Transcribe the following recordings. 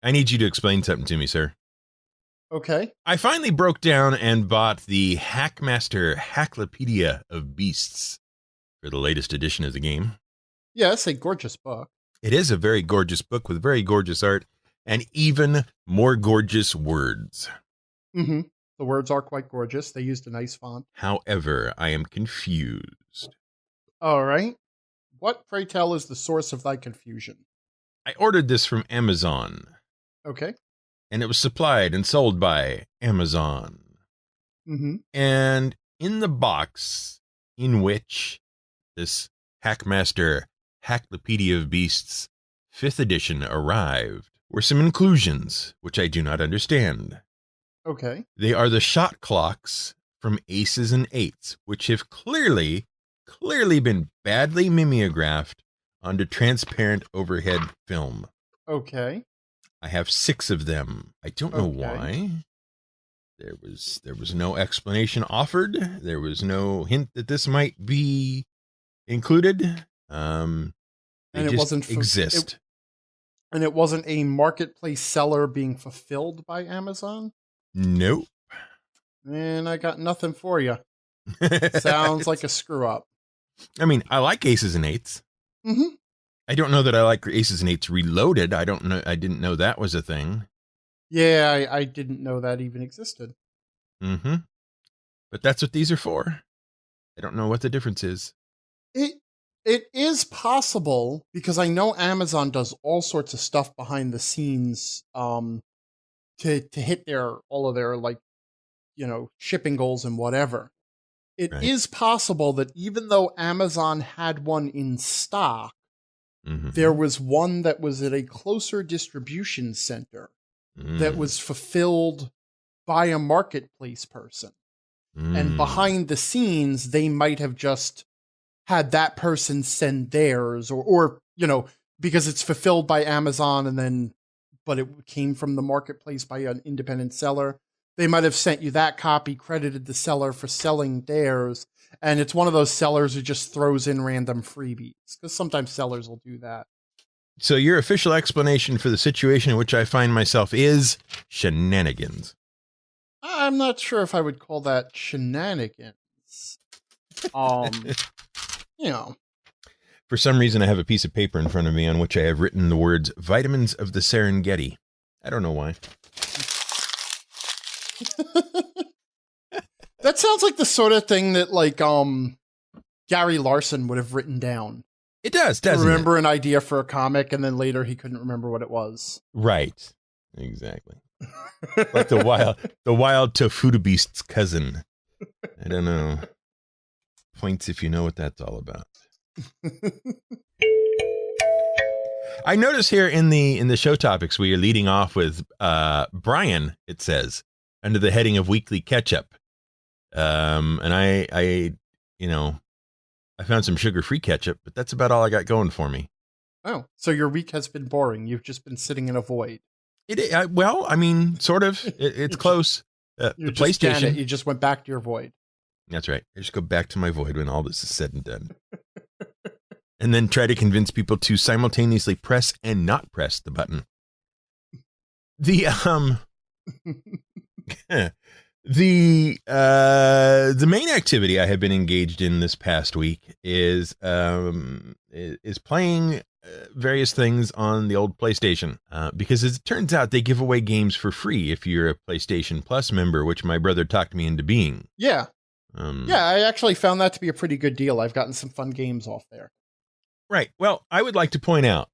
I need you to explain something to me, sir. Okay. I finally broke down and bought the Hackmaster Hacklopedia of Beasts for the latest edition of the game. Yeah, it's a gorgeous book. It is a very gorgeous book with very gorgeous art and even more gorgeous words. Mm-hmm. The words are quite gorgeous. They used a nice font. However, I am confused. All right. What, pray tell, is the source of thy confusion? I ordered this from Amazon. Okay. And it was supplied and sold by Amazon. Mm-hmm. And in the box in which this Hackmaster Hacklopedia of Beasts 5th edition arrived were some inclusions, which I do not understand. Okay. They are the shot clocks from Aces and Eights, which have clearly been badly mimeographed onto transparent overhead film. Okay. I have 6 of them. I don't know why. There was no explanation offered. There was no hint that this might be included. They and it just wasn't exist. And it wasn't a marketplace seller being fulfilled by Amazon? Nope. And I got nothing for you. Sounds like a screw up. I mean, I like Aces and Eights. Mm-hmm. I don't know that I like Aces and Eights Reloaded. I didn't know that was a thing. Yeah, I didn't know that even existed. Mm-hmm. But that's what these are for. I don't know what the difference is. It is possible, because I know Amazon does all sorts of stuff behind the scenes to hit all of their, like, shipping goals and whatever. It is possible that even though Amazon had one in stock, there was one that was at a closer distribution center that was fulfilled by a marketplace person. And behind the scenes, they might have just had that person send theirs, or because it's fulfilled by Amazon but it came from the marketplace by an independent seller. They might have sent you that copy, credited the seller for selling theirs, and it's one of those sellers who just throws in random freebies, because sometimes sellers will do that. So your official explanation for the situation in which I find myself is shenanigans. I'm not sure if I would call that shenanigans. For some reason, I have a piece of paper in front of me on which I have written the words "vitamins of the Serengeti." I don't know why. That sounds like the sort of thing that, like, Gary Larson would have written down. It does, doesn't it? Remember an idea for a comic, and then later he couldn't remember what it was. Right. Exactly. Like the wild Tofuda Beast's cousin. I don't know. Points if you know what that's all about. I notice here in the show topics we are leading off with Brian, it says, under the heading of weekly catch-up. And I found some sugar-free ketchup, but that's about all I got going for me. Oh, so your week has been boring. You've just been sitting in a void. Well, I mean, sort of. It's close. The PlayStation. You just went back to your void. That's right. I just go back to my void when all this is said and done. And then try to convince people to simultaneously press and not press the button. The the main activity I have been engaged in this past week is playing various things on the old PlayStation, because as it turns out, they give away games for free if you're a PlayStation Plus member, which my brother talked me into being. Yeah. I actually found that to be a pretty good deal. I've gotten some fun games off there. Right. Well, I would like to point out,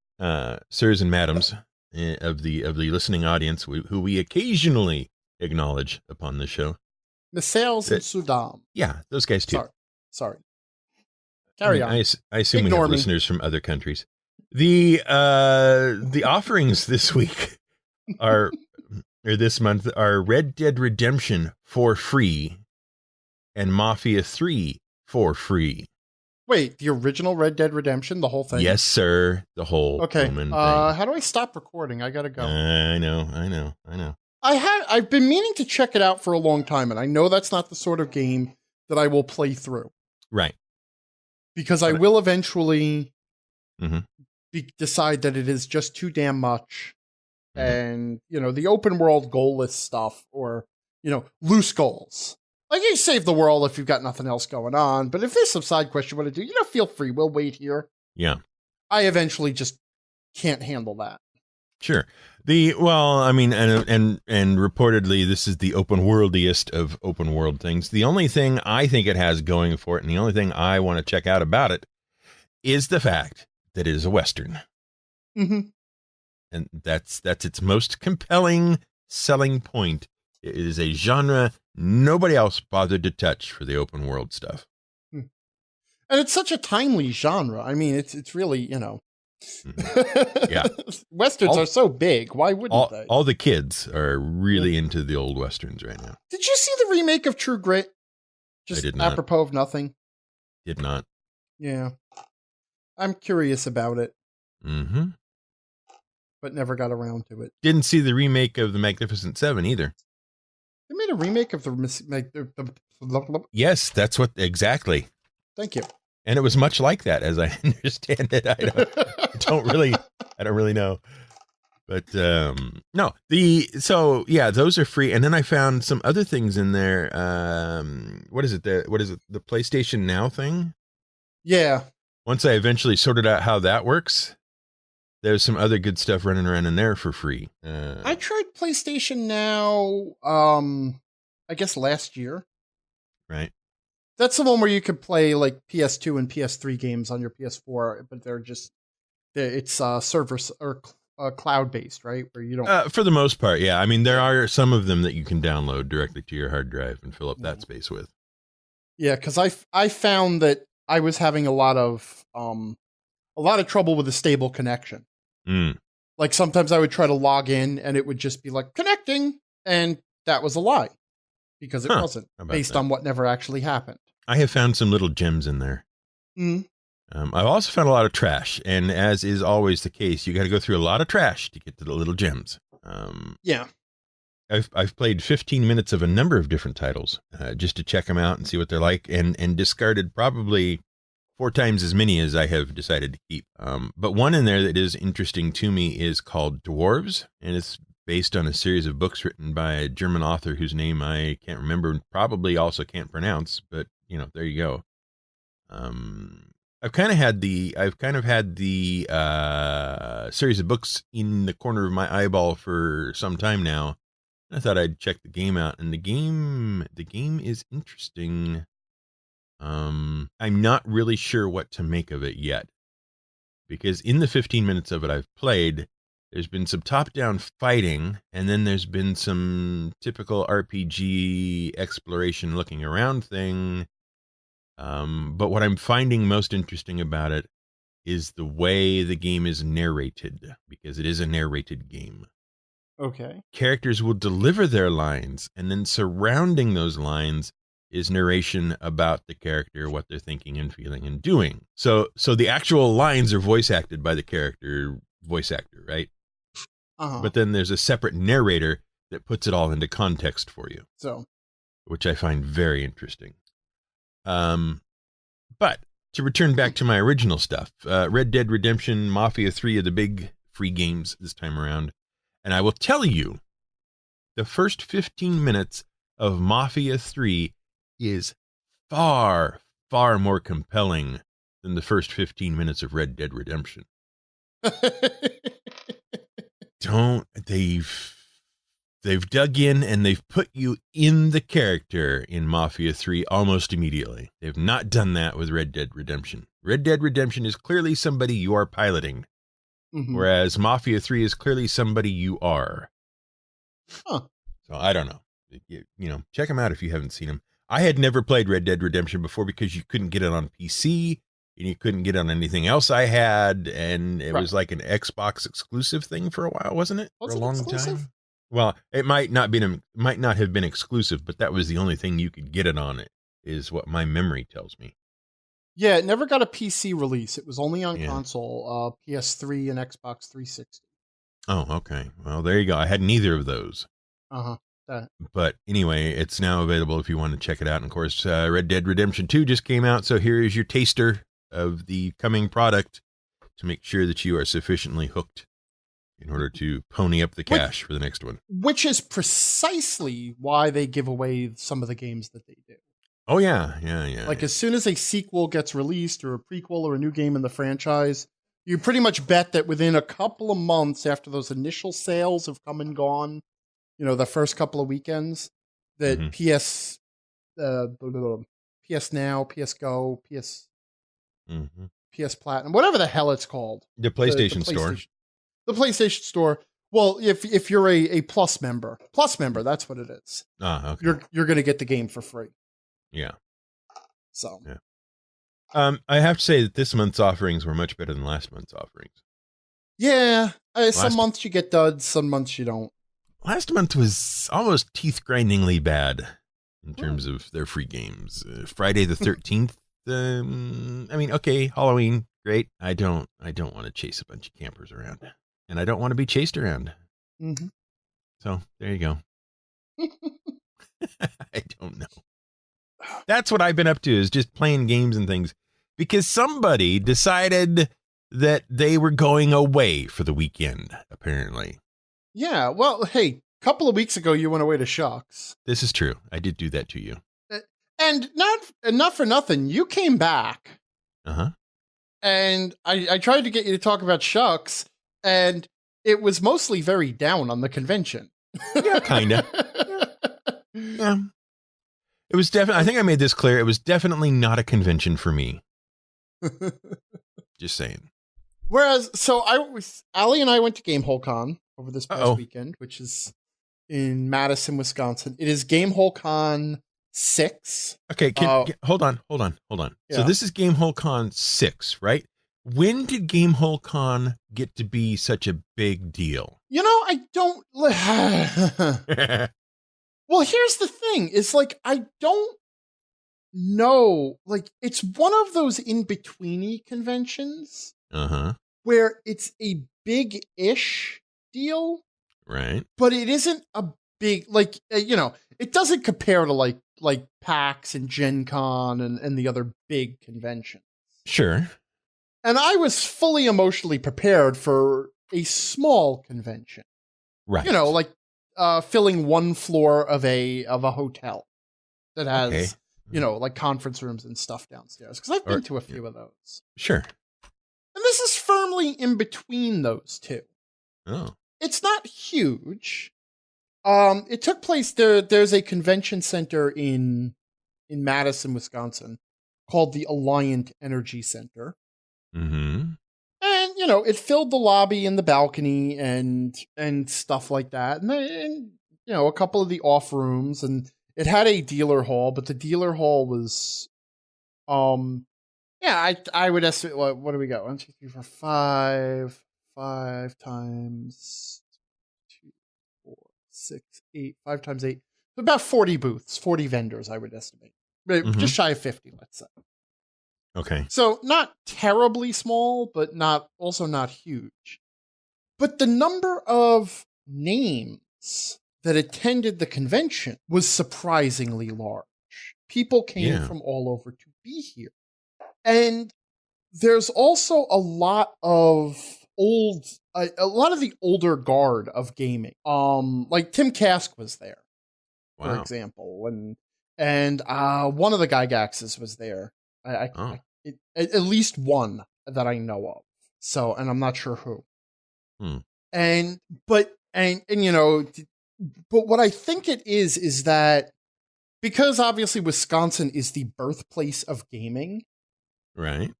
sirs and madams of the listening audience, who we occasionally acknowledge upon this show. The sales in Sudan. Yeah, those guys too. Sorry. Carry on. I assume we have listeners from other countries. The offerings this week or this month are Red Dead Redemption for free and Mafia 3 for free. Wait, the original Red Dead Redemption, the whole thing? Yes, sir. The whole thing. How do I stop recording? I gotta go. I know. I've been meaning to check it out for a long time, and I know that's not the sort of game that I will play through. Right. Because I will eventually decide that it is just too damn much, and the open world goalless stuff, or loose goals. Like, you save the world if you've got nothing else going on, but if there's some side quest you want to do, feel free. We'll wait here. Yeah. I eventually just can't handle that. Sure. I mean, and reportedly, this is the open worldiest of open world things. The only thing I think it has going for it, and the only thing I want to check out about it, is the fact that it is a Western. Mm-hmm. And that's its most compelling selling point. It is a genre nobody else bothered to touch for the open world stuff. And it's such a timely genre. I mean, it's really, Yeah. Westerns are so big. Why wouldn't they? All the kids are really into the old Westerns right now. Did you see the remake of True Grit? Just I did not. Apropos of nothing. Did not. Yeah. I'm curious about it. Mm-hmm. But never got around to it. Didn't see the remake of The Magnificent Seven either. They made a remake of Yes, that's what exactly. Thank you. And it was much like that, as I understand it. I don't really know. But no, those are free. And then I found some other things in there. What is it? The PlayStation Now thing? Yeah. Once I eventually sorted out how that works, there's some other good stuff running around in there for free. I tried PlayStation Now, I guess last year. Right. That's the one where you could play like PS2 and PS3 games on your PS4, but it's server or cloud based, right? Where you don't. For the most part, yeah. I mean, there are some of them that you can download directly to your hard drive and fill up that space with. Yeah, because I found that I was having a lot of trouble with a stable connection. Mm. Like, sometimes I would try to log in and it would just be like connecting, and that was a lie because it wasn't based on what never actually happened. I have found some little gems in there. Mm. I've also found a lot of trash, and as is always the case, you got to go through a lot of trash to get to the little gems. Yeah. I've played 15 minutes of a number of different titles just to check them out and see what they're like, and discarded probably 4 times as many as I have decided to keep. But one in there that is interesting to me is called Dwarves, and it's based on a series of books written by a German author whose name I can't remember and probably also can't pronounce, but there you go. I've kind of had the series of books in the corner of my eyeball for some time now. I thought I'd check the game out, and the game is interesting. I'm not really sure what to make of it yet, because in the 15 minutes of it I've played, there's been some top-down fighting, and then there's been some typical RPG exploration looking around thing. But what I'm finding most interesting about it is the way the game is narrated, because it is a narrated game. Okay. Characters will deliver their lines, and then surrounding those lines is narration about the character, what they're thinking and feeling and doing. So the actual lines are voice acted by the voice actor, right? Uh-huh. But then there's a separate narrator that puts it all into context for you. So, which I find very interesting. But to return back to my original stuff, Red Dead Redemption, Mafia 3 are the big free games this time around. And I will tell you, the first 15 minutes of Mafia 3 is far, far more compelling than the first 15 minutes of Red Dead Redemption. They've dug in and they've put you in the character in Mafia 3 almost immediately. They've not done that with Red Dead Redemption. Red Dead Redemption is clearly somebody you are piloting, whereas Mafia 3 is clearly somebody you are. Huh. So I don't know. Check them out if you haven't seen them. I had never played Red Dead Redemption before because you couldn't get it on PC and you couldn't get it on anything else I had, and it was like an Xbox exclusive thing for a while, wasn't it? For a long time. Well, it might not have been exclusive, but that was the only thing you could get it on, is what my memory tells me. Yeah, it never got a PC release. It was only on console, PS3 and Xbox 360. Oh, okay. Well, there you go. I had neither of those. Uh-huh. But anyway, it's now available if you want to check it out. And of course, Red Dead Redemption 2 just came out, so here is your taster of the coming product to make sure that you are sufficiently hooked in order to pony up the cash for the next one. Which is precisely why they give away some of the games that they do. Oh, yeah. Like, as soon as a sequel gets released or a prequel or a new game in the franchise, you pretty much bet that within a couple of months after those initial sales have come and gone, you know, the first couple of weekends, that PS Now, PS Go, PS Platinum, whatever the hell it's called. The PlayStation Store. The PlayStation Store. Well, if you're a Plus member, that's what it is. Okay. You're going to get the game for free. Yeah. So. Yeah. I have to say that this month's offerings were much better than last month's offerings. Yeah. Some months you get duds, some months you don't. Last month was almost teeth-grindingly bad in terms of their free games. Friday the 13th. I mean, okay, Halloween, great. I don't want to chase a bunch of campers around, and I don't want to be chased around. Mm-hmm. So there you go. I don't know. That's what I've been up to, is just playing games and things, because somebody decided that they were going away for the weekend, apparently. Yeah, well, hey, a couple of weeks ago you went away to Shucks. This is true. I did do that to you. And not for nothing, you came back. Uh-huh. And I tried to get you to talk about Shucks, and it was mostly very down on the convention. Yeah, kind of. Yeah. It was definitely, I think I made this clear, it was definitely not a convention for me. Just saying. Whereas, so Allie and I went to Gamehole Con over this past weekend, which is in Madison, Wisconsin. It is Gamehole Con 6. Okay, hold on. Yeah. So this is Gamehole Con 6, right? When did Gamehole Con get to be such a big deal? You know, I don't... Well, here's the thing. It's like, I don't know. Like, it's one of those in-betweeny conventions where it's a big-ish deal. Right. But it isn't a big, like, you know, it doesn't compare to like PAX and Gen Con and the other big conventions. Sure. And I was fully emotionally prepared for a small convention. Right. You know, like filling one floor of a hotel that has, you know, like conference rooms and stuff downstairs. Because I've been to a few of those. Sure. And this is firmly in between those two. Oh. It's not huge. It took place there's a convention center in Madison, Wisconsin called the Alliant Energy Center. Mm-hmm. And, you know, it filled the lobby and the balcony and stuff like that. And you know, a couple of the off rooms, and it had a dealer hall, but the dealer hall was, yeah, I would estimate, what do we got? 1, 2, 3, 4, 5 times 2, 4, 6, 8, 5 times 8. About 40 booths, 40 vendors, I would estimate. Just shy of 50, let's say. Okay. So not terribly small, but also not huge. But the number of names that attended the convention was surprisingly large. People came from all over to be here. And there's also a lot of the older guard of gaming. Like Tim Kask was there, for example, and one of the Gygaxes was there. At least one that I know of. So, and I'm not sure who. And you know, but what I think it is that because obviously Wisconsin is the birthplace of gaming, right?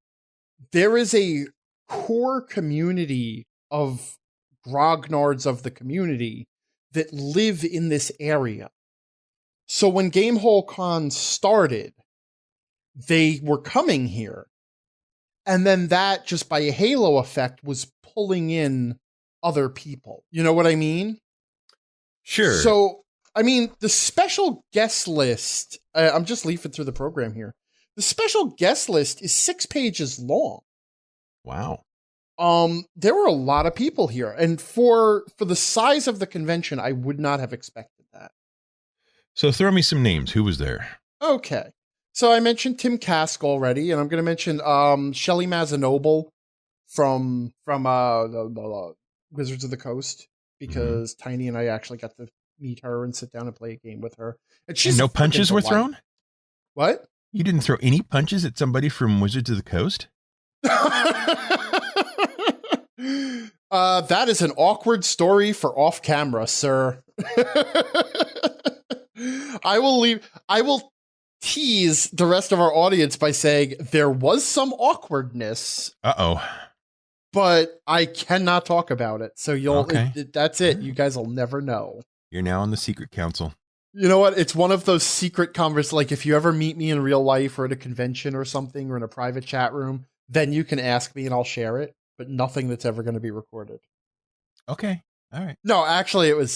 There is a core community of grognards of the community that live in this area. So when Gamehole Con started, they were coming here. And then that, just by a halo effect, was pulling in other people. You know what I mean? Sure. So, I mean, the special guest list, I'm just leafing through the program here. The special guest list is 6 pages long. Wow. There were a lot of people here. And for the size of the convention, I would not have expected that. So throw me some names. Who was there? Okay. So I mentioned Tim Kask already, and I'm going to mention Shelly Mazanoble from Wizards of the Coast because Tiny and I actually got to meet her and sit down and play a game with her. And she's no a punches friggin' were delight. thrown? What? You didn't throw any punches at somebody from Wizards of the Coast? That is an awkward story for off camera, sir. I will tease the rest of our audience by saying there was some awkwardness. Uh-oh. But I cannot talk about it. So Okay. That's it. You guys will never know. You're now on the secret council. You know what? It's one of those secret conversations. Like if you ever meet me in real life or at a convention or something or in a private chat room, then you can ask me and I'll share it. But nothing that's ever going to be recorded. Okay. All right. No, actually,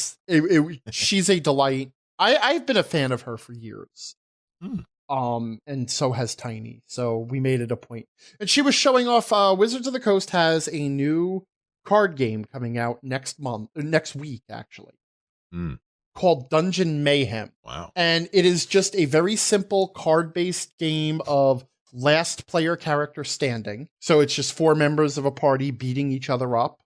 she's a delight. I've been a fan of her for years. And so has Tiny. So we made it a point. And she was showing off Wizards of the Coast has a new card game coming out next week, actually. Called Dungeon Mayhem. Wow. And it is just a very simple card-based game of last player character standing. So it's just 4 members of a party beating each other up.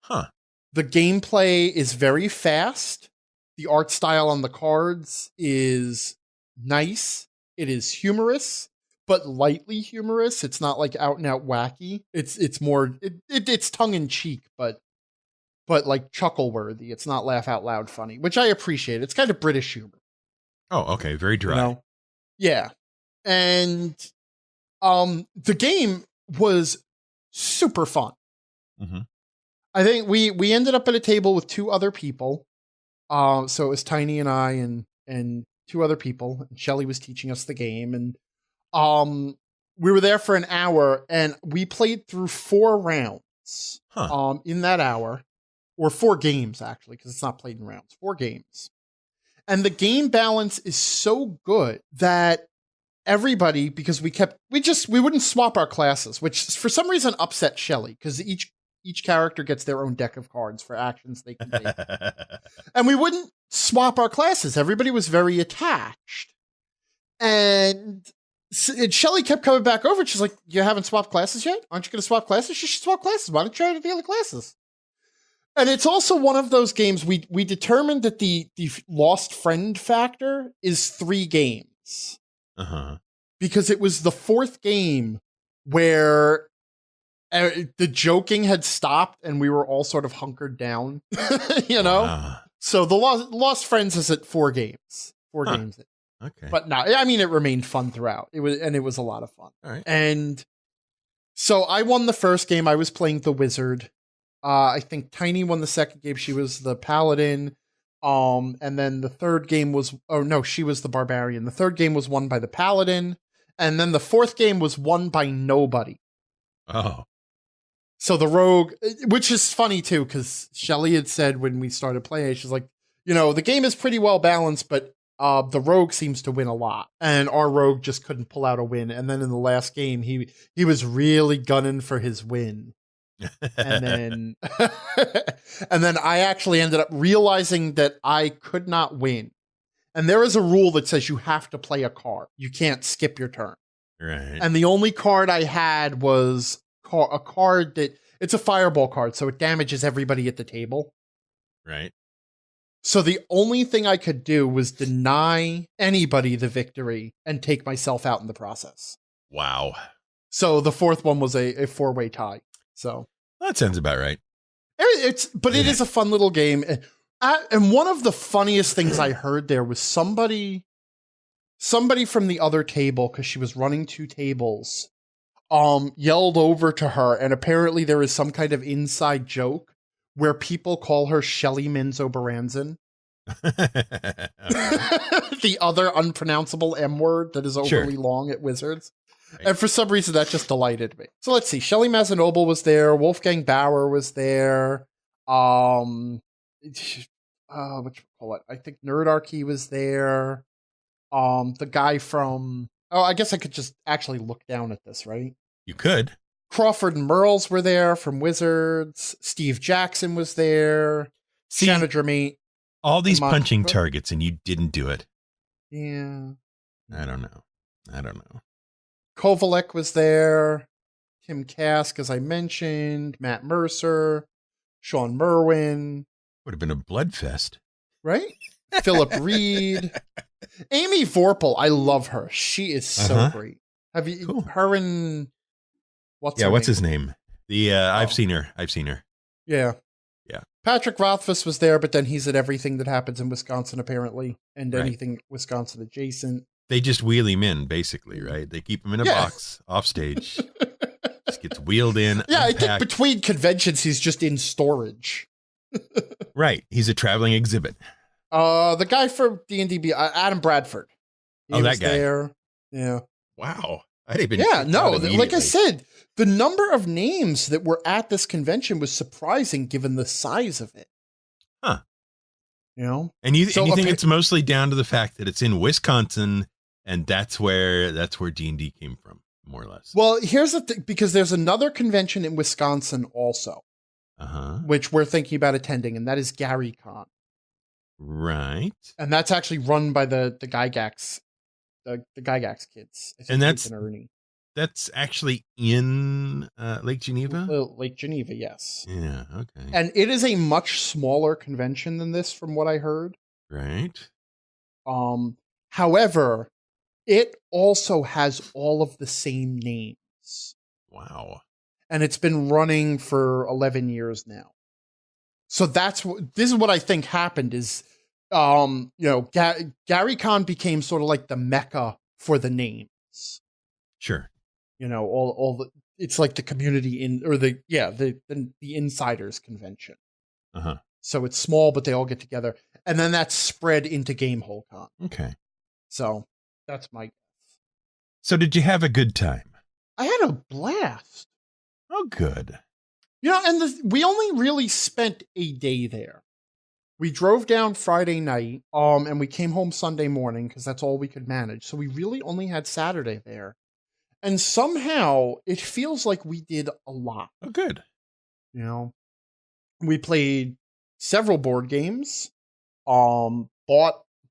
Huh. The gameplay is very fast. The art style on the cards is nice. It is humorous, but lightly humorous. It's not like out and out wacky. It's more it's tongue in cheek, but like chuckle worthy. It's not laugh out loud funny, which I appreciate. It's kind of British humor. Oh, okay. Very dry. You know? Yeah. And the game was super fun. I think we ended up at a table with 2 other people. So it was Tiny and I and 2 other people. And Shelly was teaching us the game, and we were there for an hour, and we played through 4 rounds. In that hour, or 4 games actually, because it's not played in rounds. 4 games, and the game balance is so good that everybody, because we wouldn't swap our classes, which for some reason upset Shelly because each character gets their own deck of cards for actions they can take. And we wouldn't swap our classes. Everybody was very attached. And Shelly kept coming back over. She's like, you haven't swapped classes yet? Aren't you going to swap classes? You should swap classes. Why don't you try the other classes? And it's also one of those games we determined that the lost friend factor is 3 games. Because it was the 4th game where the joking had stopped and we were all sort of hunkered down, you know? So the Lost Friends is at 4 games. 4 games. Okay. But no, I mean, it remained fun throughout. It was a lot of fun. All right. And so I won the first game. I was playing the wizard. I think Tiny won the second game. She was the paladin. And then the third game was, oh no, she was the barbarian. The third game was won by the paladin. And then the 4th game was won by nobody. Oh. So the rogue, which is funny too, because Shelly had said when we started playing, she's like, you know, the game is pretty well balanced, but the rogue seems to win a lot. And our rogue just couldn't pull out a win. And then in the last game, he was really gunning for his win. And then and then I actually ended up realizing that I could not win. And there is a rule that says you have to play a card. You can't skip your turn. Right. And the only card I had was a card that it's a fireball card, so it damages everybody at the table. Right. So the only thing I could do was deny anybody the victory and take myself out in the process. Wow. So the 4th one was a 4-way tie. So that sounds about right. It is a fun little game. And one of the funniest things I heard there was somebody from the other table, because she was running 2 tables, yelled over to her, and apparently there is some kind of inside joke where people call her Shelly Menzo Baranzan. The other unpronounceable M word that is overly long at Wizards. Right. And for some reason, that just delighted me. So let's see. Shelly Mazanoble was there. Wolfgang Bauer was there. What you call it? I think Nerdarchy was there. The guy from... Oh, I guess I could just actually look down at this, right? You could. Crawford and Merles were there from Wizards. Steve Jackson was there. Shanna Dramate. All these punching targets, and you didn't do it. Yeah. I don't know. Kovalek was there. Tim Kask, as I mentioned. Matt Mercer. Sean Merwin, Would have been a bloodfest. right? Philip Reed, Amy Vorpal. I love her. She is so great. Have you Cool. her and what's his name? I've seen her. Yeah. Yeah. Patrick Rothfuss was there, but then he's at everything that happens in Wisconsin, apparently, and Right. anything Wisconsin adjacent. They just wheel him in, basically, right? They keep him in a box off stage. Just gets wheeled in. Yeah, unpacked. I think between conventions, he's just in storage. Right. He's a traveling exhibit. The guy for D&D, Adam Bradford. He that was guy. there. Yeah. Wow. I'd have been. Yeah, no, like I said, the number of names that were at this convention was surprising given the size of it. Huh. You know? And you think it's mostly down to the fact that it's in Wisconsin, and that's where D&D came from, more or less. Well, here's the thing, because there's another convention in Wisconsin also, which we're thinking about attending, and that is Gamehole Con. Right. And that's actually run by the Gygax, the Gygax kids. And that's actually in Lake Geneva? Lake Geneva, yes. Yeah, okay. And it is a much smaller convention than this, from what I heard. Right. However, it also has all of the same names. Wow. And it's been running for 11 years now. So this is what I think happened is, Gamehole Con became sort of like the mecca for the names. Sure. All the, it's like the community the insiders convention. So it's small, but they all get together. And then that's spread into Gamehole Con. Okay. So that's my guess. So did you have a good time? I had a blast. Oh, good. And we only really spent a day there. We drove down Friday night, and we came home Sunday morning because that's all we could manage. So we really only had Saturday there. And somehow it feels like we did a lot. Oh, good. We played several board games, bought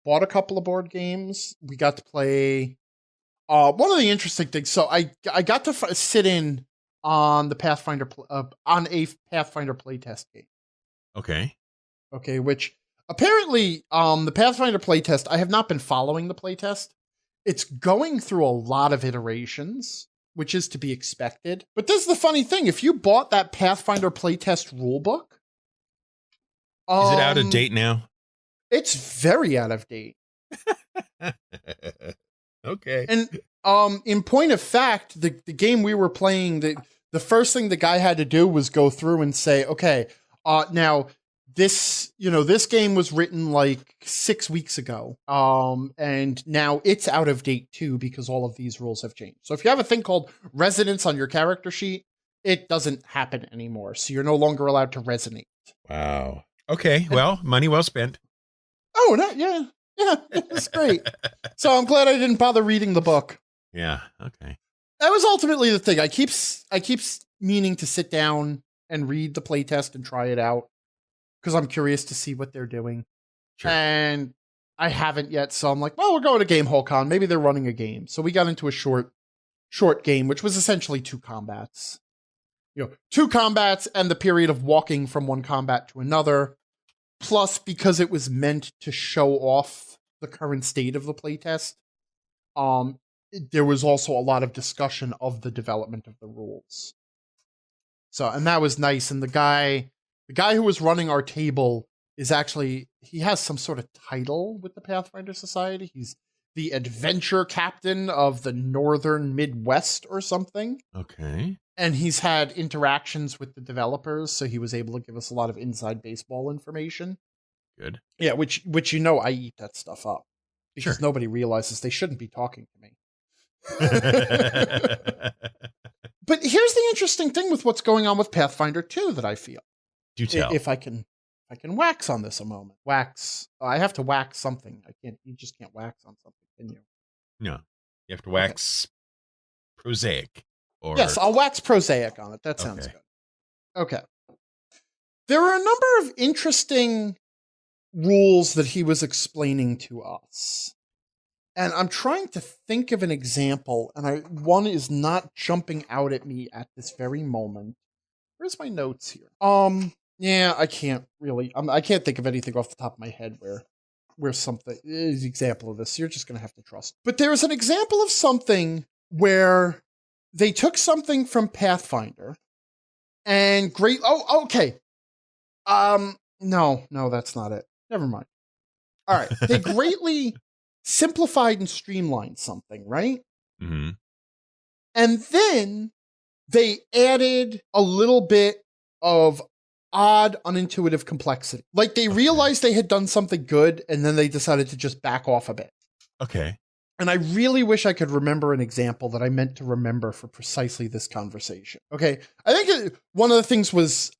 a couple of board games. We got to play, one of the interesting things. So I got to sit in on the Pathfinder, on a Pathfinder playtest game. Okay, which apparently, the Pathfinder playtest, I have not been following the playtest. It's going through a lot of iterations, which is to be expected. But this is the funny thing. If you bought that Pathfinder playtest rulebook... Is it out of date now? It's very out of date. Okay. And in point of fact, the game we were playing, the first thing the guy had to do was go through and say, okay, now... This game was written like 6 weeks ago. And now it's out of date too, because all of these rules have changed. So if you have a thing called resonance on your character sheet, it doesn't happen anymore. So you're no longer allowed to resonate. Wow. Okay. Well, money well spent. Oh, no, yeah. Yeah, it's great. So I'm glad I didn't bother reading the book. Yeah. Okay. That was ultimately the thing. I keep meaning to sit down and read the playtest and try it out, because I'm curious to see what they're doing. Sure. And I haven't yet, so I'm like, well, we're going to Gamehole Con. Maybe they're running a game. So we got into a short game, which was essentially 2 combats. 2 combats and the period of walking from one combat to another. Plus, because it was meant to show off the current state of the playtest, there was also a lot of discussion of the development of the rules. So, and that was nice. And the guy who was running our table is actually, he has some sort of title with the Pathfinder Society. He's the adventure captain of the Northern Midwest or something. Okay. And he's had interactions with the developers, so he was able to give us a lot of inside baseball information. Good. Yeah, which I eat that stuff up. Because nobody realizes they shouldn't be talking to me. But here's the interesting thing with what's going on with Pathfinder 2 that I feel. Do tell. If I can wax on this a moment. Wax. I have to wax something. You just can't wax on something, can you? No. You have to wax prosaic. Yes, I'll wax prosaic on it. That sounds good. Okay. There are a number of interesting rules that he was explaining to us. And I'm trying to think of an example, and one is not jumping out at me at this very moment. Where's my notes here? Yeah, I can't really. I can't think of anything off the top of my head where something is an example of this. You're just gonna have to trust. But there is an example of something where they took something from Pathfinder and great. Oh, okay. No, that's not it. Never mind. All right, they greatly simplified and streamlined something, right? Mm-hmm. And then they added a little bit of odd, unintuitive complexity. Like they realized they had done something good, and then they decided to just back off a bit. Okay. And I really wish I could remember an example that I meant to remember for precisely this conversation. Okay, I think one of the things was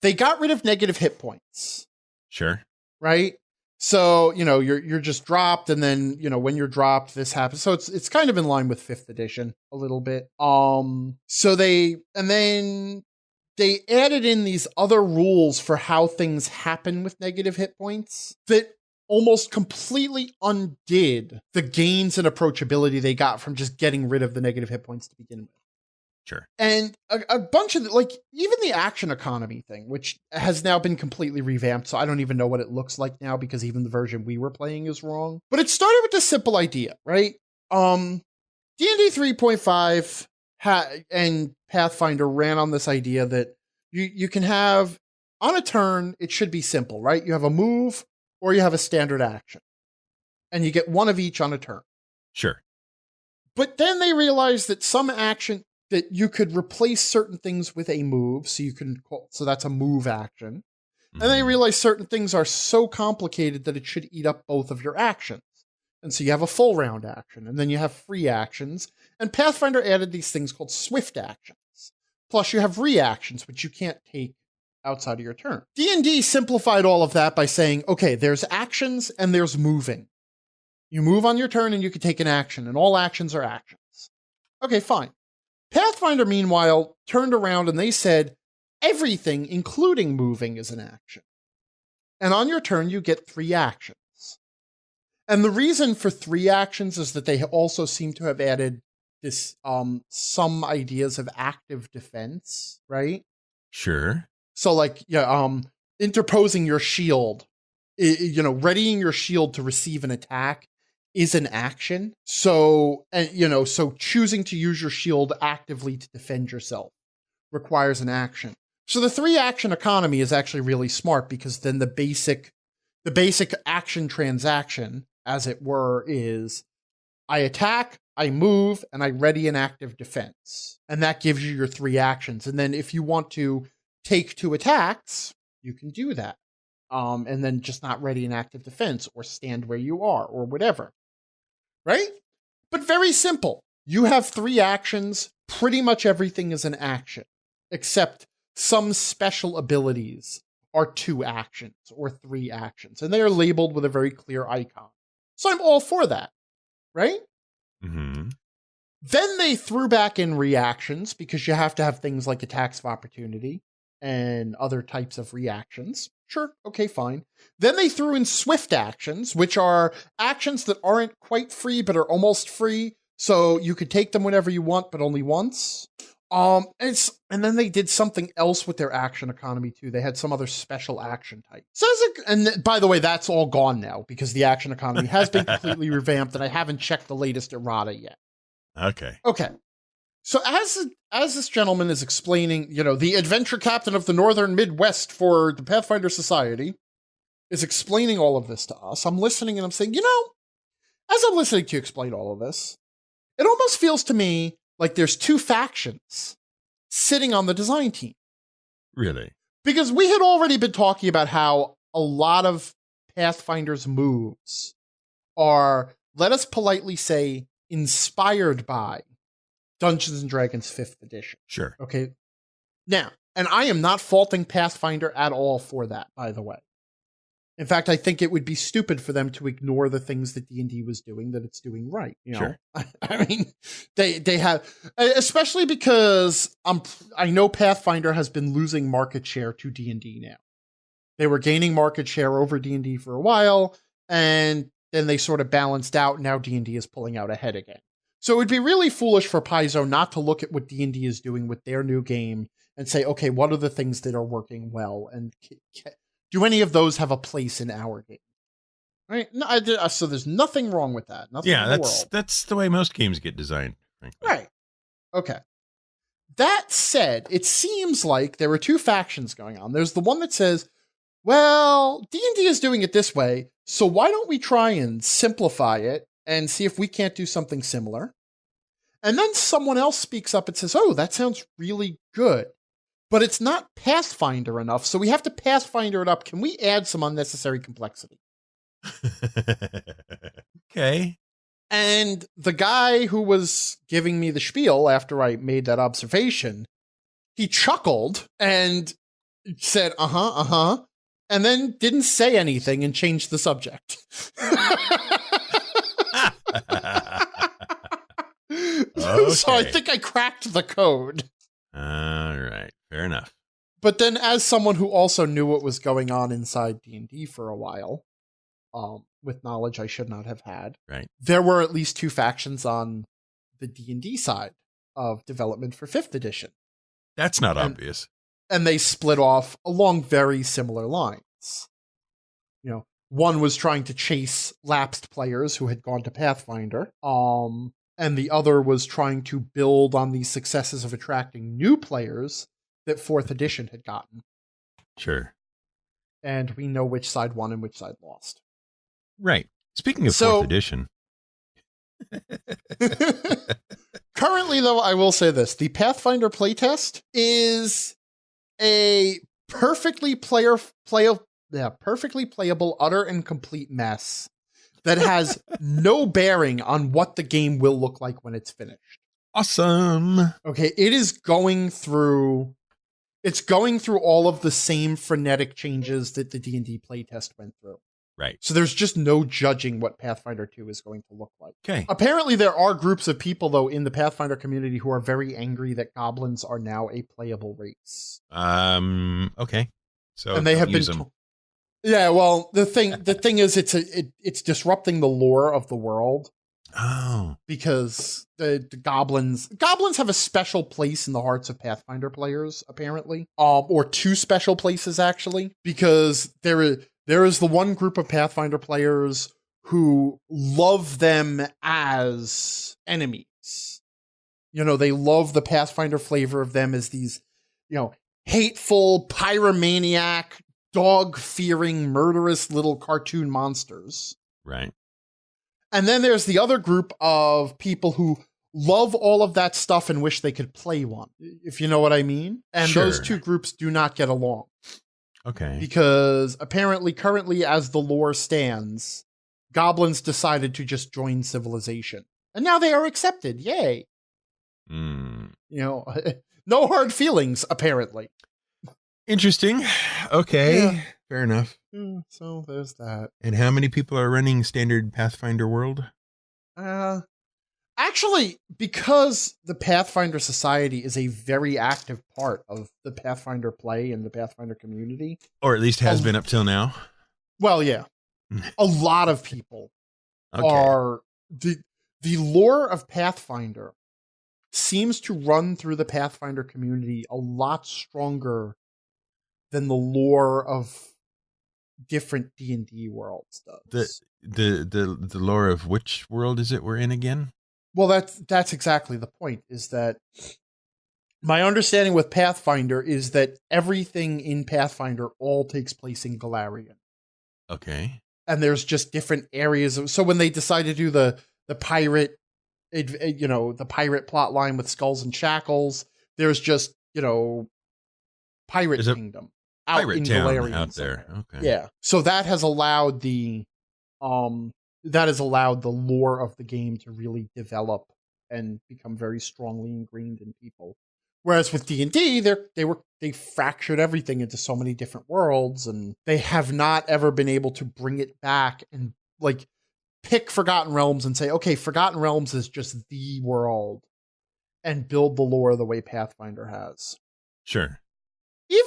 they got rid of negative hit points. Sure. Right. So you're just dropped, and then when you're dropped, this happens. So it's kind of in line with 5th edition a little bit. So then they added in these other rules for how things happen with negative hit points that almost completely undid the gains and approachability they got from just getting rid of the negative hit points to begin with. Sure. And a bunch of even the action economy thing, which has now been completely revamped. So I don't even know what it looks like now, because even the version we were playing is wrong. But it started with this simple idea, right? D&D 3.5 and Pathfinder ran on this idea that you can have, on a turn, it should be simple, right? You have a move or you have a standard action. And you get one of each on a turn. Sure. But then they realized that some action, that you could replace certain things with a move, so that's a move action. And they realize certain things are so complicated that it should eat up both of your actions. And so you have a full round action, and then you have free actions. And Pathfinder added these things called swift actions. Plus you have reactions, which you can't take outside of your turn. D&D simplified all of that by saying, okay, there's actions and there's moving. You move on your turn and you can take an action, and all actions are actions. Okay, fine. Pathfinder, meanwhile, turned around and they said, everything, including moving, is an action. And on your turn, you get 3 actions. And the reason for 3 actions is that they also seem to have added this, some ideas of active defense, right? Sure. So interposing your shield, readying your shield to receive an attack is an action. So choosing to use your shield actively to defend yourself requires an action. So the 3 action economy is actually really smart, because then the basic action transaction, as it were, is I attack, I move, and I ready an active defense. And that gives you your 3 actions. And then if you want to take 2 attacks, you can do that. And then just not ready an active defense, or stand where you are, or whatever. Right? But very simple. You have 3 actions. Pretty much everything is an action, except some special abilities are 2 actions or 3 actions, and they are labeled with a very clear icon. So I'm all for that, right? Mm-hmm. Then they threw back in reactions, because you have to have things like attacks of opportunity and other types of reactions. Sure, okay, fine. Then they threw in swift actions, which are actions that aren't quite free but are almost free, so you could take them whenever you want, but only once. And then they did something else with their action economy too. They had some other special action type. And by the way, that's all gone now, because the action economy has been completely revamped, and I haven't checked the latest errata yet. Okay. So as this gentleman is explaining, the adventure captain of the Northern Midwest for the Pathfinder Society is explaining all of this to us, I'm listening and I'm saying, as I'm listening to you explain all of this, it almost feels to me like there's 2 factions sitting on the design team. Really? Because we had already been talking about how a lot of Pathfinder's moves are, let us politely say, inspired by Dungeons and Dragons 5th edition. Sure. Okay. Now, and I am not faulting Pathfinder at all for that, by the way. In fact, I think it would be stupid for them to ignore the things that D&D was doing that it's doing right. Sure. I mean, they have, especially because I know Pathfinder has been losing market share to D&D now. They were gaining market share over D&D for a while, and then they sort of balanced out. Now D&D is pulling out ahead again. So it would be really foolish for Paizo not to look at what D&D is doing with their new game and say, okay, what are the things that are working well, and do any of those have a place in our game? Right? No, so there's nothing wrong with that. Nothing in the world. That's the way most games get designed, frankly. Right. Okay. That said, it seems like there are two factions going on. There's the one that says, well, D&D is doing it this way, so why don't we try and simplify it and see if we can't do something similar? And then someone else speaks up and says, oh, that sounds really good, but it's not Pathfinder enough, so we have to Pathfinder it up. Can we add some unnecessary complexity? Okay. And the guy who was giving me the spiel after I made that observation, he chuckled and said, and then didn't say anything and changed the subject. Okay. So I think I cracked the code. All right. Fair enough. But then as someone who also knew what was going on inside D&D for a while, with knowledge I should not have had, right, there were at least two factions on the D&D side of development for 5th edition. That's not obvious. And they split off along very similar lines. You know, one was trying to chase lapsed players who had gone to Pathfinder, and the other was trying to build on the successes of attracting new players that 4th edition had gotten. Sure. And we know which side won and which side lost. Right. Speaking of 4th edition. Currently, though, I will say this. The Pathfinder playtest is a perfectly playable, utter and complete mess that has no bearing on what the game will look like when it's finished. Awesome. Okay, it is going through... It's going through all of the same frenetic changes that the D&D playtest went through. Right. So there's just no judging what Pathfinder 2 is going to look like. Okay. Apparently there are groups of people, though, in the Pathfinder community who are very angry that goblins are now a playable race. Okay. So and they have been yeah, well, the thing is it's disrupting the lore of the world. Oh. Because the goblins have a special place in the hearts of Pathfinder players, apparently. Or two special places, actually, because there is the one group of Pathfinder players who love them as enemies. You know, they love the Pathfinder flavor of them as these, you know, hateful, pyromaniac, dog-fearing, murderous little cartoon monsters. Right. And then there's the other group of people who love all of that stuff and wish they could play one, if you know what I mean. And sure. Those two groups do not get along. Okay. Because apparently, currently, as the lore stands, goblins decided to just join civilization. And now they are accepted. Yay. You know, no hard feelings, apparently. Interesting. Okay. Yeah. Fair enough. So there's that. And how many people are running standard Pathfinder world? Actually, because the Pathfinder Society is a very active part of the Pathfinder play and the Pathfinder community. Or at least has been up till now. Well, yeah. A lot of people are... The lore of Pathfinder seems to run through the Pathfinder community a lot stronger than the lore of different D&D worlds does. The lore of which world is it we're in again? Well, that's exactly the point, is that my understanding with Pathfinder is that everything in Pathfinder all takes place in Galarian. Okay. And there's just different areas so when they decide to do the pirate, the pirate plot line with Skulls and Shackles, there's just, Pirate Kingdom. Pirate in town Galarian out there. Okay. Yeah. So that has allowed the lore of the game to really develop and become very strongly ingrained in people. Whereas with D&D, they fractured everything into so many different worlds, and they have not ever been able to bring it back and pick Forgotten Realms and say, okay, Forgotten Realms is just the world, and build the lore the way Pathfinder has. Sure. Even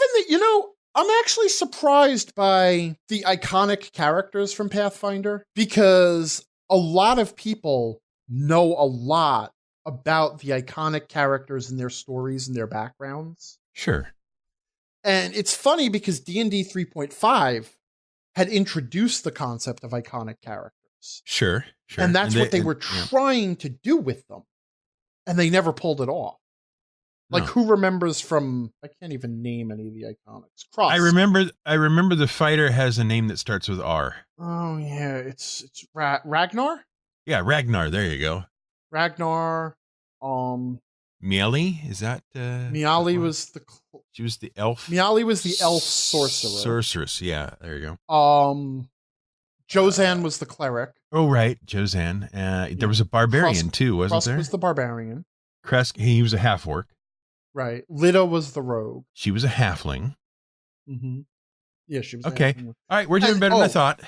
I'm actually surprised by the iconic characters from Pathfinder, because a lot of people know a lot about the iconic characters and their stories and their backgrounds. Sure. And it's funny because D&D 3.5 had introduced the concept of iconic characters. Sure. And that's what they were trying to do with them. And they never pulled it off. Like, who remembers from, I can't even name any of the iconics. Cross. I remember the fighter has a name that starts with R. Oh, yeah. It's Ragnar? Yeah, Ragnar. There you go. Ragnar. Miali? Is that? Miali was the... She was the elf? Miali was the elf sorcerer. Sorceress, yeah. There you go. Jozan was the cleric. Oh, right. Jozan. There was a barbarian, too, wasn't there? Krusk was the barbarian. Krusk, he was a half-orc. Right. Lida was the rogue. She was a halfling. Mm-hmm. Yeah, she was okay. All right, we're doing better than I thought.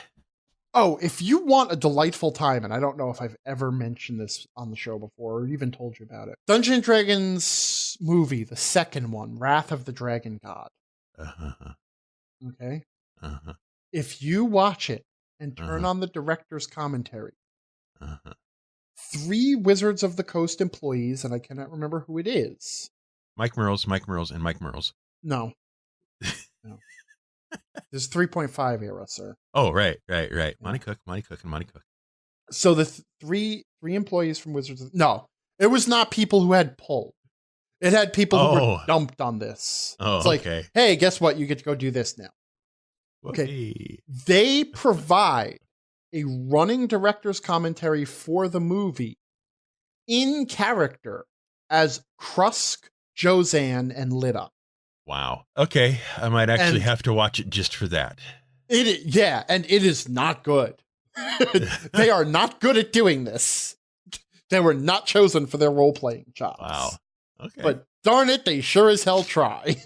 Oh, if you want a delightful time, and I don't know if I've ever mentioned this on the show before or even told you about it. Dungeons & Dragons movie, the second one, Wrath of the Dragon God. Uh-huh. Okay? Uh-huh. If you watch it and turn on the director's commentary, 3 Wizards of the Coast employees, and I cannot remember who it is. Mike Merles, and Mike Merles. No. There's 3.5 era, sir. Oh, right. Yeah. Monty Cook, and Monty Cook. So the three employees from Wizards of... No, it was not people who had pulled. It had people who were dumped on this. Oh, it's like, hey, guess what? You get to go do this now. Okay. Hey. They provide a running director's commentary for the movie in character as Krusk, Jozan, and Lida. Wow. Okay. I might actually have to watch it just for that. And it is not good. They are not good at doing this. They were not chosen for their role-playing jobs. Wow. Okay. But darn it, they sure as hell try.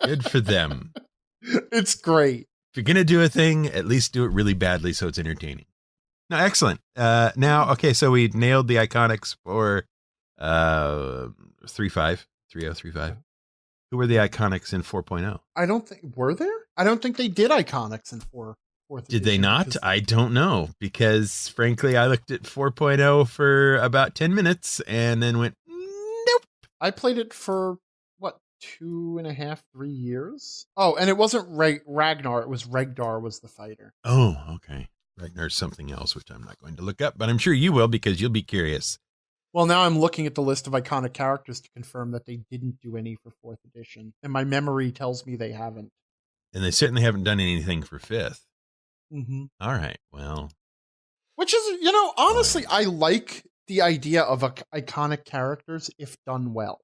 Good for them. It's great. If you're going to do a thing, at least do it really badly so it's entertaining. No, excellent. Now, okay, so we nailed the iconics for 3035. Who were the iconics in 4.0? I don't think, were there? I don't think they did iconics in 4th Did they not? I don't know, because frankly, I looked at 4.0 for about 10 minutes and then went, nope. I played it for, 2.5, 3 years? Oh, and it wasn't Ragnar, it was Regdar was the fighter. Oh, okay. Ragnar's something else, which I'm not going to look up, but I'm sure you will because you'll be curious. Well, now I'm looking at the list of iconic characters to confirm that they didn't do any for 4th edition. And my memory tells me they haven't. And they certainly haven't done anything for 5th. Mm-hmm. All right, well. Which is, honestly, I like the idea of iconic characters if done well.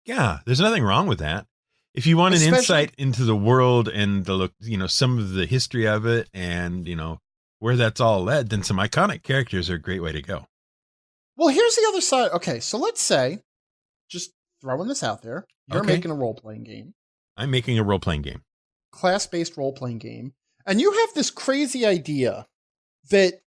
Yeah, there's nothing wrong with that. If you want an insight into the world and the look, some of the history of it and, where that's all led, then some iconic characters are a great way to go. Well, here's the other side. Okay, so let's say, just throwing this out there, you're making a role-playing game. I'm making a role-playing game. Class-based role-playing game. And you have this crazy idea that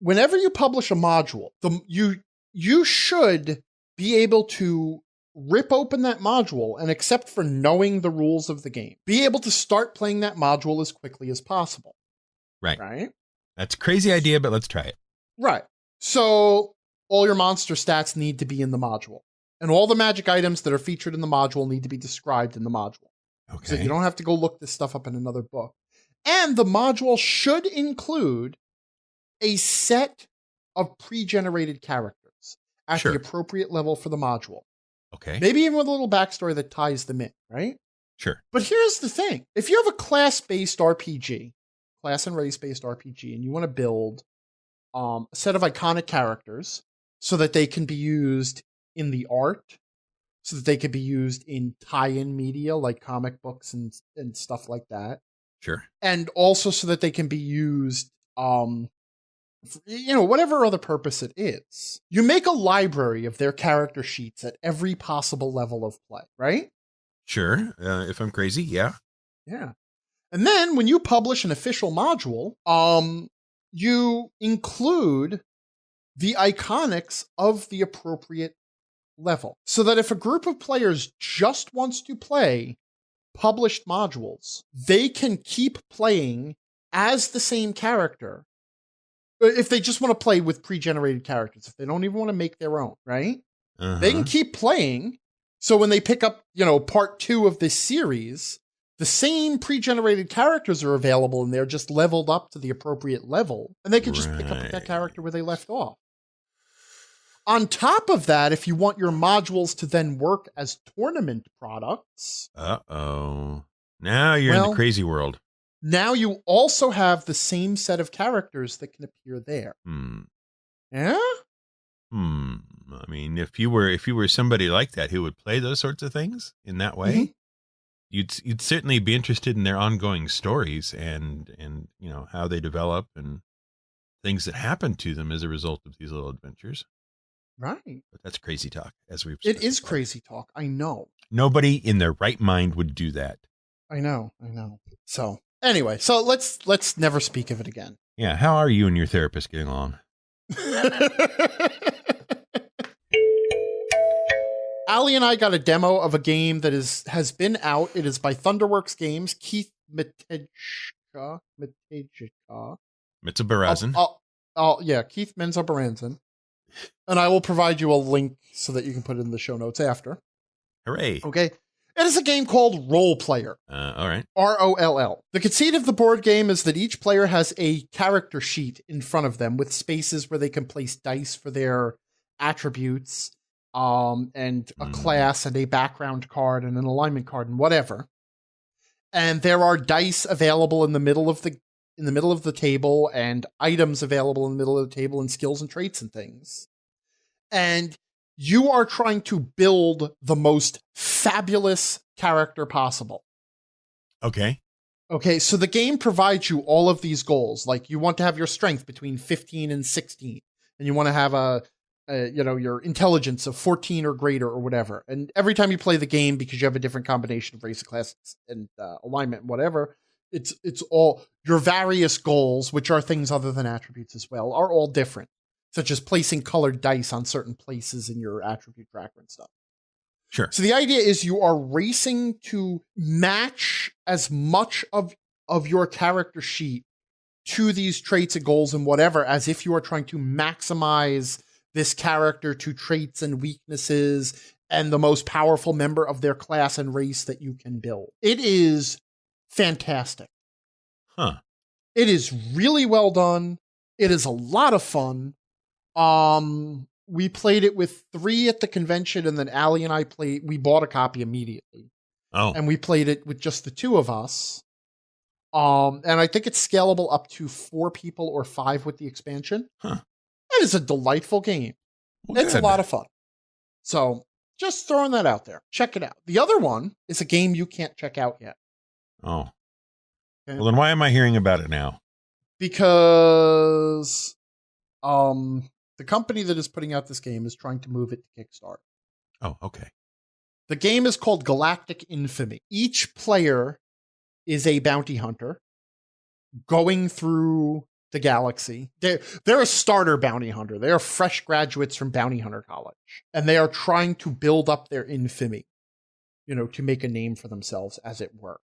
whenever you publish a module, you should be able to rip open that module and, except for knowing the rules of the game, be able to start playing that module as quickly as possible. Right? That's a crazy idea, but let's try it. Right. So all your monster stats need to be in the module. And all the magic items that are featured in the module need to be described in the module. Okay. So you don't have to go look this stuff up in another book. And the module should include a set of pre-generated characters at the appropriate level for the module. Okay. Maybe even with a little backstory that ties them in, right? Sure. But here's the thing. If you have a class-based RPG, class and race-based RPG, and you want to build a set of iconic characters so that they can be used in the art, so that they can be used in tie-in media like comic books and stuff like that. Sure. And also so that they can be used, whatever other purpose it is. You make a library of their character sheets at every possible level of play, right? Sure. If I'm crazy, yeah. Yeah. And then when you publish an official module, you include the iconics of the appropriate level. So that if a group of players just wants to play published modules, they can keep playing as the same character. If they just want to play with pre-generated characters, if they don't even want to make their own, right? They can keep playing So when they pick up, part 2 of this series, the same pre-generated characters are available and they're just leveled up to the appropriate level. And they can just pick up that character where they left off. On top of that, if you want your modules to then work as tournament products. Uh-oh. Now you're in the crazy world. Now you also have the same set of characters that can appear there. Yeah? I mean, if you were somebody like that who would play those sorts of things in that way, you'd certainly be interested in their ongoing stories and how they develop and things that happen to them as a result of these little adventures. Right. But that's crazy talk, as we've It is crazy talk. I know. Nobody in their right mind would do that. I know. So anyway, so let's never speak of it again. Yeah. How are you and your therapist getting along? Ali and I got a demo of a game that has been out. It is by Thunderworks Games. Keith Mitejka. Mitsubarazan. Yeah, Keith Menzobaranzan. And I will provide you a link so that you can put it in the show notes after. Hooray. Okay. It is a game called Roll Player. All right. ROLL. The conceit of the board game is that each player has a character sheet in front of them with spaces where they can place dice for their attributes, and a class and a background card and an alignment card and whatever. And there are dice available in the middle of the table and items available in the middle of the table and skills and traits and things. And you are trying to build the most fabulous character possible. Okay. So the game provides you all of these goals. Like you want to have your strength between 15 and 16, and you want to have your intelligence of 14 or greater or whatever. And every time you play the game, because you have a different combination of race, class, and alignment, and whatever, it's all your various goals, which are things other than attributes as well, are all different, such as placing colored dice on certain places in your attribute tracker and stuff. Sure. So the idea is you are racing to match as much of your character sheet to these traits and goals and whatever, as if you are trying to maximize this character to traits and weaknesses and the most powerful member of their class and race that you can build. It is fantastic. Huh. It is really well done. It is a lot of fun. We played it with 3 at the convention, and then Ali and I we bought a copy immediately. Oh. And we played it with just the 2 of us. And I think it's scalable up to 4 people or 5 with the expansion. Huh. It is a delightful game. Well, it's a lot of fun. So just throwing that out there. Check it out. The other one is a game you can't check out yet. Oh. Okay. Well, then why am I hearing about it now? Because the company that is putting out this game is trying to move it to Kickstarter. Oh, okay. The game is called Galactic Infamy. Each player is a bounty hunter going through the galaxy. They're a starter bounty hunter. They are fresh graduates from Bounty Hunter College, and they are trying to build up their infamy, to make a name for themselves, as it were.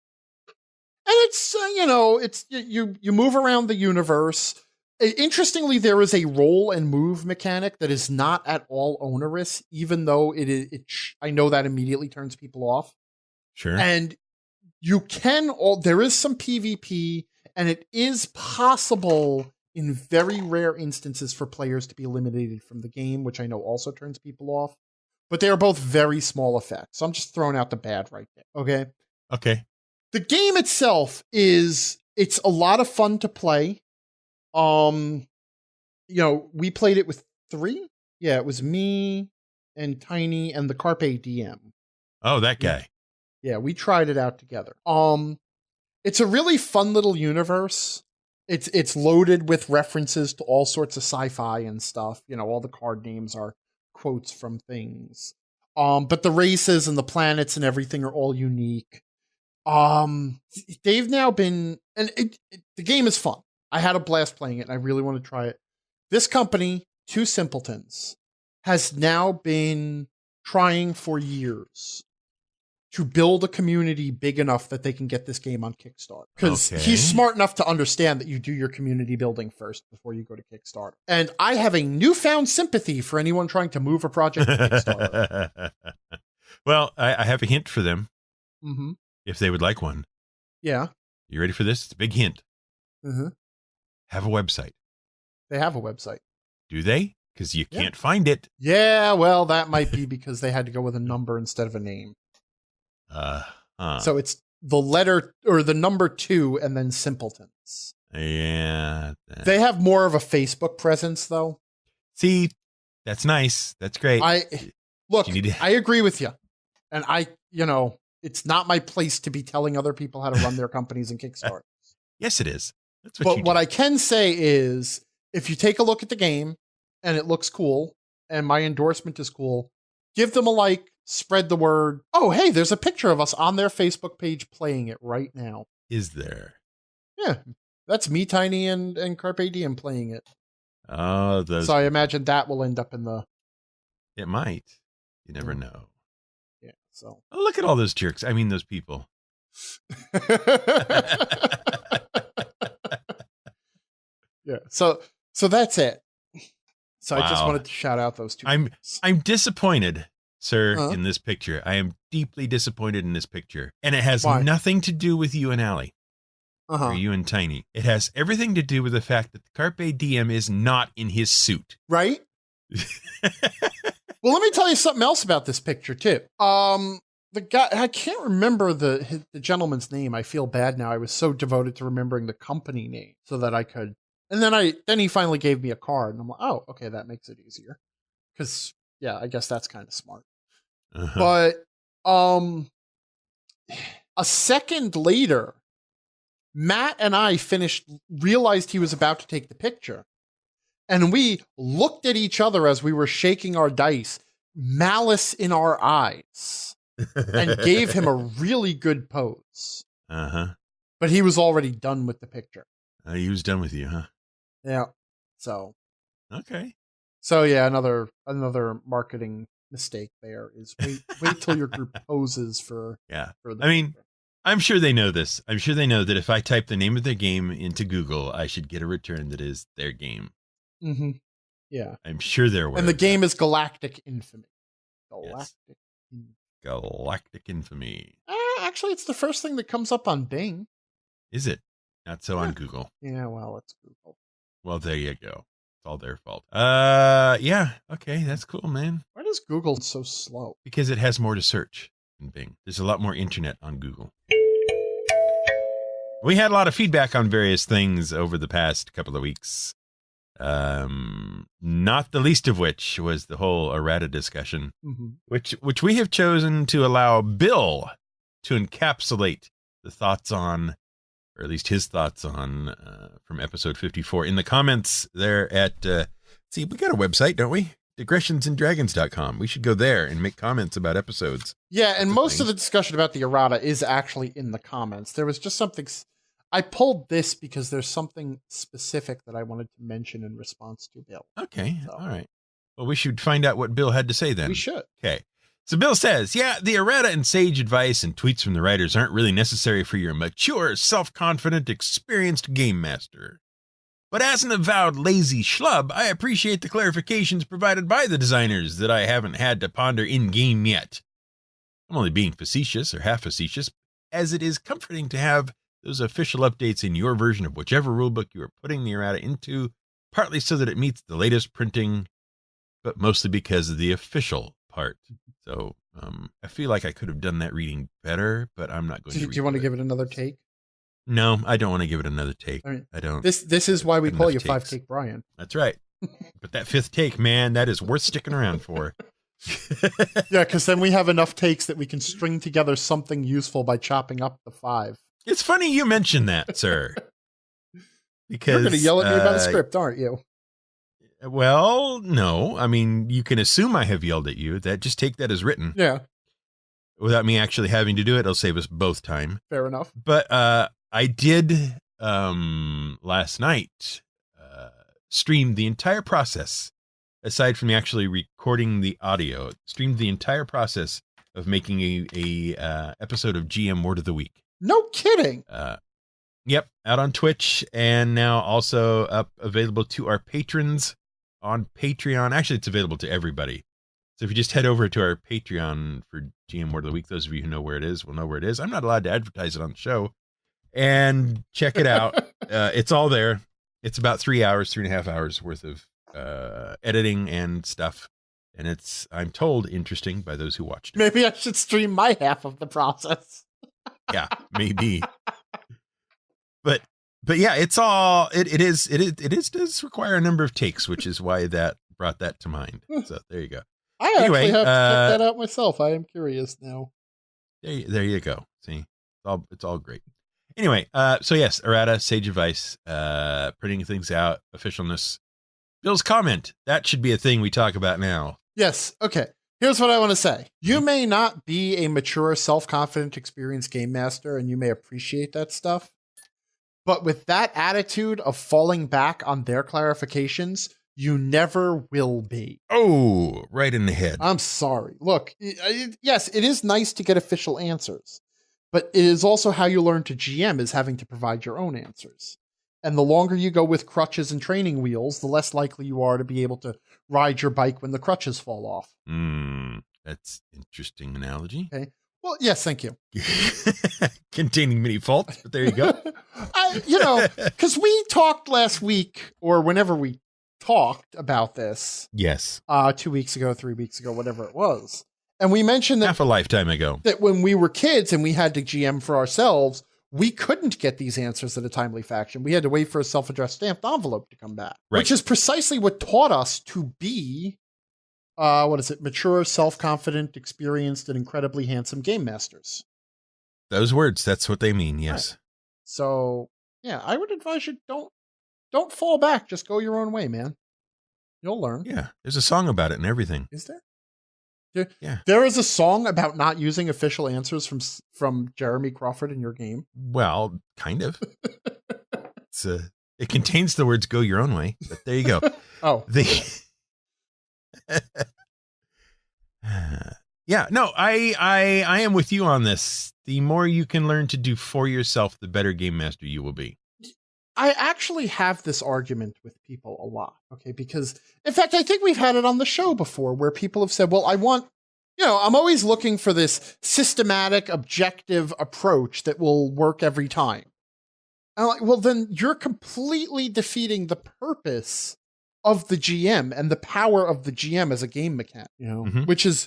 And it's you move around the universe. Interestingly, there is a roll and move mechanic that is not at all onerous, even though I know that immediately turns people off. Sure. And there is some PvP, and it is possible in very rare instances for players to be eliminated from the game, which I know also turns people off. But they are both very small effects. So I'm just throwing out the bad right there. Okay. Okay. The game itself it's a lot of fun to play. We played it with 3. Yeah, it was me and Tiny and the Carpe DM. Oh, that guy. Yeah, we tried it out together. It's a really fun little universe. It's loaded with references to all sorts of sci-fi and stuff. All the card names are quotes from things. But the races and the planets and everything are all unique. They've now been, and the game is fun. I had a blast playing it, and I really want to try it. This company, Two Simpletons, has now been trying for years to build a community big enough that they can get this game on Kickstarter. Because he's smart enough to understand that you do your community building first before you go to Kickstarter. And I have a newfound sympathy for anyone trying to move a project to Kickstarter. Well, I have a hint for them Mm-hmm. if they would like one. Yeah. You ready for this? It's a big hint. Mm-hmm. Have a website. They have a website. Do they? Because you Yeah. can't find it. Yeah, well, that might be because they had to go with a number instead of a name. So it's the letter or the number 2 and then Simpletons. Yeah. They have more of a Facebook presence, though. See, that's nice. That's great. I I agree with you. And it's not my place to be telling other people how to run their companies and Kickstarter. Yes, it is. That's What I can say is if you take a look at the game and it looks cool and my endorsement is cool, give them a like, spread the word. Oh, hey, there's a picture of us on their Facebook page playing it right now. Is there? Yeah. That's me, Tiny, and Carpe Diem playing it. Oh, so I imagine that will end up in the... It might. You never know. Yeah, so... Oh, look at all those jerks. I mean, those people. Yeah, so that's it. So wow. I just wanted to shout out those two. I'm disappointed, sir, in this picture. I am deeply disappointed in this picture. And it has nothing to do with you and Allie. Or you and Tiny. It has everything to do with the fact that the Carpe Diem is not in his suit. Right? Well, let me tell you something else about this picture, too. The guy, I can't remember the gentleman's name. I feel bad now. I was so devoted to remembering the company name so that I could. And then he finally gave me a card, and I'm like, oh, okay, that makes it easier. Because, yeah, I guess that's kind of smart. But a second later, Matt and I realized he was about to take the picture. And we looked at each other as we were shaking our dice, malice in our eyes, and gave him a really good pose. But he was already done with the picture. He was done with you, huh? Yeah. So. Okay. So yeah, another marketing mistake there is wait till your group poses for. Yeah. For the I mean, I'm sure they know this. I'm sure they know that if I type the name of their game into Google, I should get a return that is their game. Mm-hmm. Yeah. I'm sure they're aware. And the game is Galactic Infamy. Galactic Infamy. Actually, it's the first thing that comes up on Bing. Is it? Not so on Google. Yeah, well, it's Google. Well, there you go. It's all their fault. Yeah. Okay, that's cool, man. Why does Google so slow? Because it has more to search than Bing. There's a lot more internet on Google. We had a lot of feedback on various things over the past couple of weeks. Not the least of which was the whole errata discussion, which we have chosen to allow Bill to encapsulate the thoughts on, or at least his thoughts on, from episode 54 in the comments there at, see, we got a website, don't we? digressionsandragons.com. We should go there and make comments about episodes. Yeah, and most of the discussion about the errata is actually in the comments. There was just something... I pulled this because there's something specific that I wanted to mention in response to Bill. Okay, all right. Well, we should find out what Bill had to say then. We should. Okay. So Bill says, yeah, the errata and sage advice and tweets from the writers aren't really necessary for your mature, self-confident, experienced game master. But as an avowed lazy schlub, I appreciate the clarifications provided by the designers that I haven't had to ponder in-game yet. I'm only being facetious or half-facetious, as it is comforting to have those official updates in your version of whichever rulebook you are putting the errata into, partly so that it meets the latest printing, but mostly because of the official part. So I feel like I could have done that reading better, but I'm not going to. Do you want to give it another take? No, I don't want to give it another take. Right. I don't. This is why we call you takes. 5-Take Brian. That's right. But that 5th take, man, that is worth sticking around for. Yeah, because then we have enough takes that we can string together something useful by chopping up the 5. It's funny you mention that, sir. Because you're going to yell at me about a script, aren't you? Well, no. I mean, you can assume I have yelled at you. Just take that as written. Yeah. Without me actually having to do it, it'll save us both time. Fair enough. But I did last night stream the entire process, aside from actually recording the audio. Streamed the entire process of making a episode of GM Word of the Week. No kidding. Yep, out on Twitch and now also up available to our patrons on Patreon. Actually, it's available to everybody. So if you just head over to our Patreon for GM Word of the Week, those of you who know where it is will know where it is. I'm not allowed to advertise it on the show. And check it out. It's all there. It's about 3.5 hours worth of editing and stuff. And it's, I'm told, interesting by those who watched it. Maybe I should stream my half of the process. Yeah, maybe. But yeah, it's all, it does require a number of takes, which is why that brought that to mind. So there you go. I actually have to check that out myself. I am curious now. There you go. See, it's all great. Anyway, so yes, errata, sage advice, printing things out, officialness. Bill's comment, that should be a thing we talk about now. Yes. Okay. Here's what I want to say. You may not be a mature, self-confident, experienced game master, and you may appreciate that stuff. But with that attitude of falling back on their clarifications, you never will be. Oh, right in the head. I'm sorry. Look, yes, it is nice to get official answers, but it is also how you learn to GM is having to provide your own answers. And the longer you go with crutches and training wheels, the less likely you are to be able to ride your bike when the crutches fall off. That's interesting analogy. Okay. Well, yes, thank you. Containing many faults, but there you go. Because we talked last week, or whenever we talked about this. Yes. 2 weeks ago, 3 weeks ago, whatever it was. And we mentioned that half a lifetime ago, that when we were kids and we had to GM for ourselves, we couldn't get these answers at a timely fashion. We had to wait for a self-addressed stamped envelope to come back, right. Which is precisely what taught us to be, mature, self-confident, experienced, and incredibly handsome game masters. Those words, that's what they mean. Yes. Right. So yeah, I would advise you don't fall back. Just go your own way, man. You'll learn. Yeah. There's a song about it and everything. Is there? Yeah. There is a song about not using official answers from Jeremy Crawford in your game. Well, kind of. It contains the words "go your own way," but there you go. Oh. Yeah, no, I am with you on this. The more you can learn to do for yourself, the better game master you will be. I actually have this argument with people a lot, okay? Because, in fact, I think we've had it on the show before where people have said, well, I'm always looking for this systematic, objective approach that will work every time. And I'm like, well, then you're completely defeating the purpose of the GM and the power of the GM as a game mechanic, which is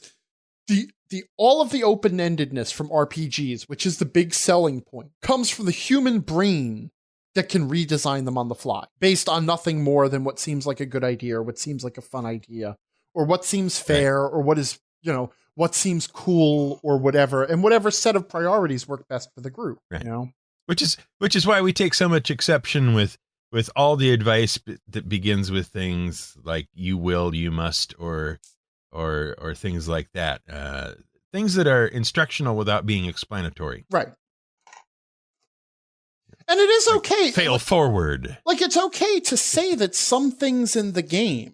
the all of the open-endedness from RPGs, which is the big selling point, comes from the human brain that can redesign them on the fly based on nothing more than what seems like a good idea or what seems like a fun idea or what seems fair or what is, what seems cool or whatever, and whatever set of priorities work best for the group, right. Which is why we take so much exception with all the advice that begins with things like you will, you must, or things like that. Things that are instructional without being explanatory. Right. And it is okay. Fail forward. Like, it's okay to say that some things in the game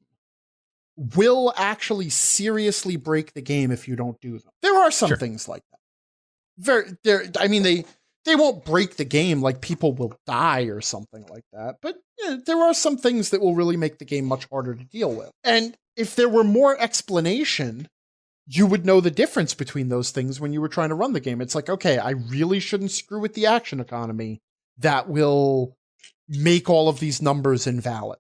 will actually seriously break the game if you don't do them. There are some things like that. They won't break the game, like people will die or something like that. But there are some things that will really make the game much harder to deal with. And if there were more explanation, you would know the difference between those things when you were trying to run the game. It's like, okay, I really shouldn't screw with the action economy. That will make all of these numbers invalid.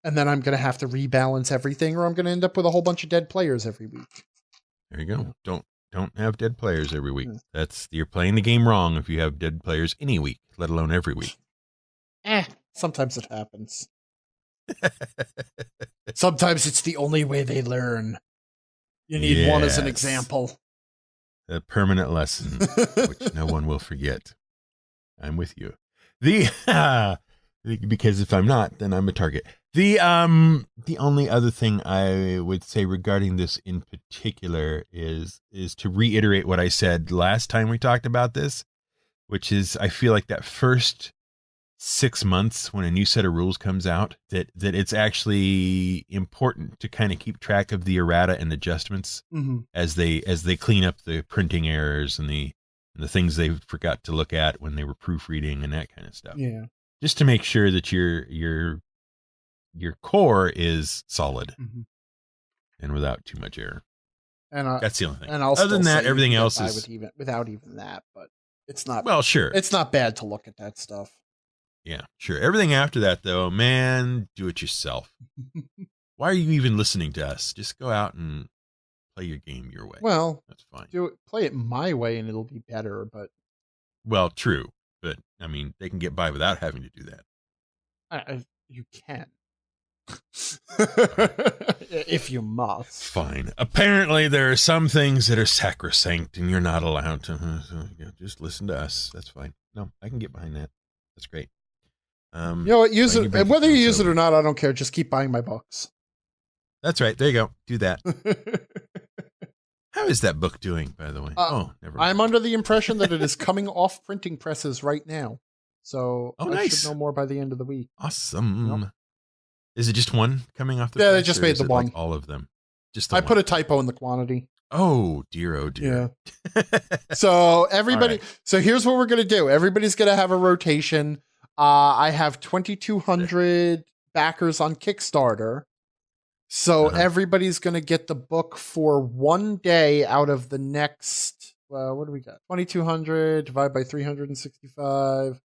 And then I'm going to have to rebalance everything, or I'm going to end up with a whole bunch of dead players every week. There you go. Don't have dead players every week. You're playing the game wrong if you have dead players any week, let alone every week. Sometimes it happens. Sometimes it's the only way they learn. You need one as an example. A permanent lesson, which no one will forget. I'm with you. Because if I'm not, then I'm a target. The only other thing I would say regarding this in particular is to reiterate what I said last time we talked about this, which is I feel like that first 6 months when a new set of rules comes out, that it's actually important to kind of keep track of the errata and adjustments as they clean up the printing errors and the things they forgot to look at when they were proofreading and that kind of stuff. Yeah. Just to make sure that your core is solid. and without too much error. And that's the only thing. And I'll other than that, everything else is without even that. But it's not. Well, sure, it's not bad to look at that stuff. Yeah, sure. Everything after that, though, man, do it yourself. Why are you even listening to us? Just go out and play your game your way. Well, that's fine. Play it my way, and it'll be better. But well, true. But I mean, they can get by without having to do that. You can. If you must. Fine. Apparently there are some things that are sacrosanct and you're not allowed to. So, just listen to us. That's fine. No, I can get behind that. That's great. You know what? Use it, and whether you use it or not, I don't care. Just keep buying my books. That's right. There you go. Do that. How is that book doing, by the way? Never mind. I'm under the impression that it is coming off printing presses right now. So I should know more by the end of the week. Awesome. Yep. Is it just one coming off the press? Yeah, they just made the one. Like all of them. Just I put a typo in the quantity. Oh dear, oh dear. Yeah. So everybody, so here's what we're gonna do. Everybody's gonna have a rotation. I have 2,200 backers on Kickstarter. So everybody's gonna get the book for one day out of the next. What do we got? 2,200 divided by 365.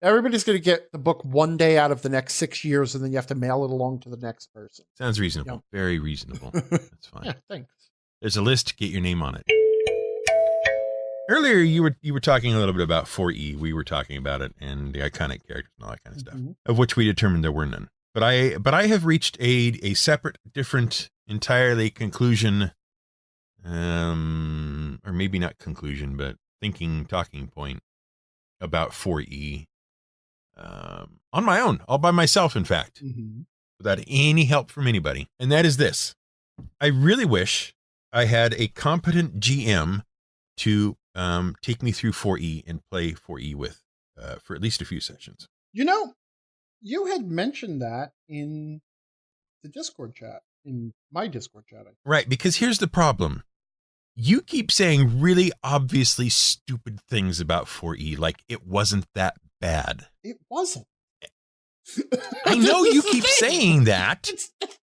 Everybody's going to get the book one day out of the next 6 years, and then you have to mail it along to the next person. Sounds reasonable. Yep. Very reasonable. That's fine. Yeah, thanks. There's a list. Get your name on it. Earlier, you were talking a little bit about 4E. We were talking about it and the iconic characters and all that kind of stuff, of which we determined there were none. But I have reached a separate, different, entirely conclusion, or maybe not conclusion, but talking point about 4E. On my own, all by myself, in fact, without any help from anybody. And that is this. I really wish I had a competent GM to take me through 4E and play 4E with for at least a few sessions. You know, you had mentioned that in the Discord chat, in my Discord chat. Right, because here's the problem. You keep saying really obviously stupid things about 4E, like it wasn't that bad. It wasn't. I know you keep saying that.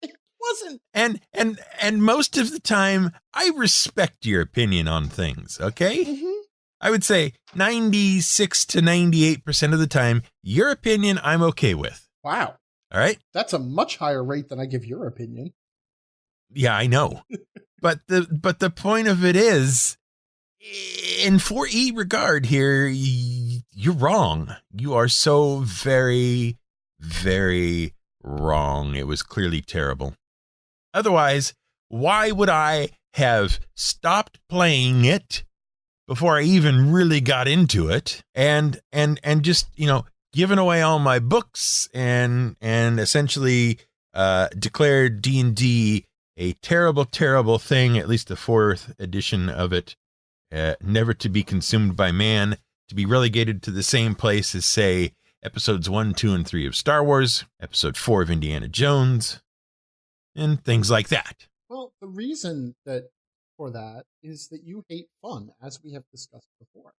It wasn't. And most of the time, I respect your opinion on things, okay? Mm-hmm. I would say 96 to 98% of the time, your opinion I'm okay with. Wow. All right? That's a much higher rate than I give your opinion. Yeah, I know. But the point of it is, in 4E regard here, you're wrong. You are so very, very wrong. It was clearly terrible. Otherwise, why would I have stopped playing it before I even really got into it and just, given away all my books and essentially declared D&D a terrible, terrible thing, at least the 4th edition of it, never to be consumed by man, to be relegated to the same place as, say, episodes 1, 2, and 3 of Star Wars, episode 4 of Indiana Jones, and things like that. Well, the reason for that is that you hate fun, as we have discussed before.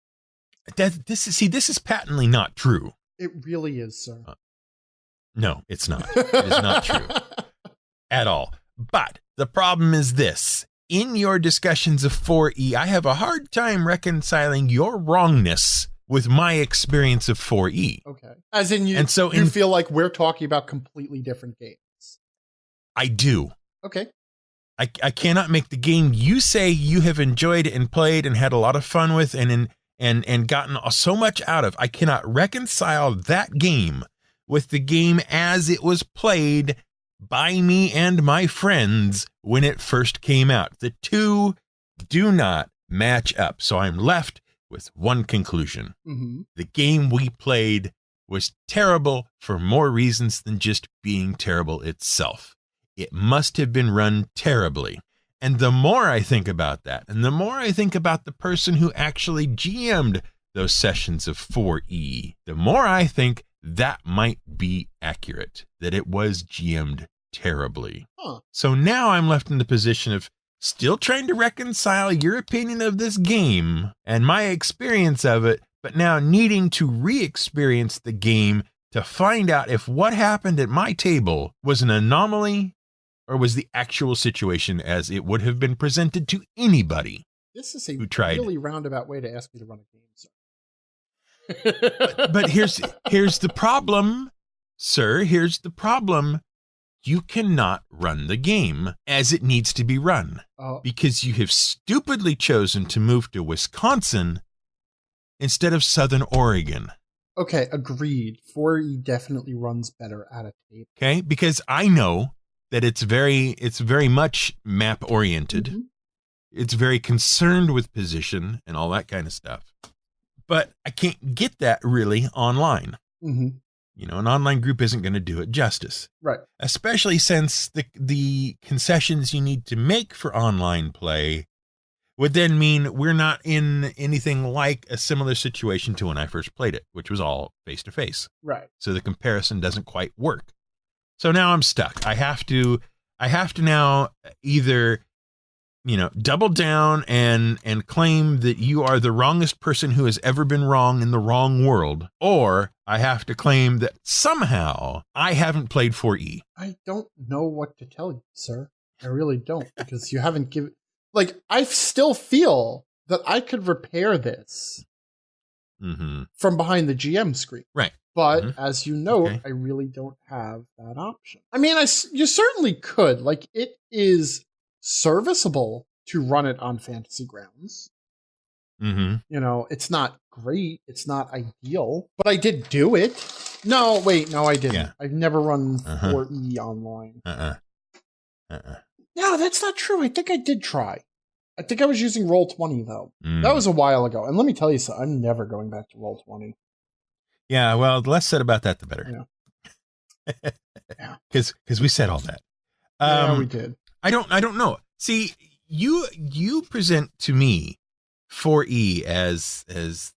This is patently not true. It really is, sir. No, it's not. It is not true at all. But the problem is this. In your discussions of 4E, I have a hard time reconciling your wrongness with my experience of 4E. Okay. As in you feel like we're talking about completely different games. I do. Okay. I cannot make the game you say you have enjoyed and played and had a lot of fun with and gotten so much out of. I cannot reconcile that game with the game as it was played by me and my friends when it first came out. The two do not match up. So I'm left with one conclusion. Mm-hmm. The game we played was terrible for more reasons than just being terrible itself. It must have been run terribly. And the more I think about that, and the more I think about the person who actually GM'd those sessions of 4E, the more I think that might be accurate, that it was GM'd terribly. Huh. So now I'm left in the position of still trying to reconcile your opinion of this game and my experience of it, but now needing to re-experience the game to find out if what happened at my table was an anomaly or was the actual situation as it would have been presented to anybody This is a who tried? really roundabout way to ask me to run a game, sir. But here's the problem, sir. Here's the problem. You cannot run the game as it needs to be run because you have stupidly chosen to move to Wisconsin instead of Southern Oregon. Okay, agreed. 4E definitely runs better at a table. Okay, because I know that it's very much map oriented. Mm-hmm. It's very concerned with position and all that kind of stuff. But I can't get that really online. Mm-hmm. You know, an online group isn't going to do it justice. Right. Especially since the concessions you need to make for online play would then mean we're not in anything like a similar situation to when I first played it, which was all face-to-face. Right. So the comparison doesn't quite work. So now I'm stuck. I have to now either, you know, double down and claim that you are the wrongest person who has ever been wrong in the wrong world, or I have to claim that somehow I haven't played 4E. I don't know what to tell you, sir. I really don't, because you haven't given... Like, I still feel that I could repair this from behind the GM screen. Right. But as you know, I really don't have that option. I mean, you certainly could. Like, it is serviceable to run it on Fantasy Grounds. Mm-hmm. You know, it's not great. It's not ideal. But I did do it. No, wait. No, I didn't. Yeah. I've never run 4E online. No, that's not true. I think I did try. I think I was using Roll20, though. That was a while ago. And let me tell you something. I'm never going back to Roll20. Yeah, well, the less said about that, the better. Yeah. Because we said all that. Yeah, we did. I don't know. See, you present to me 4E as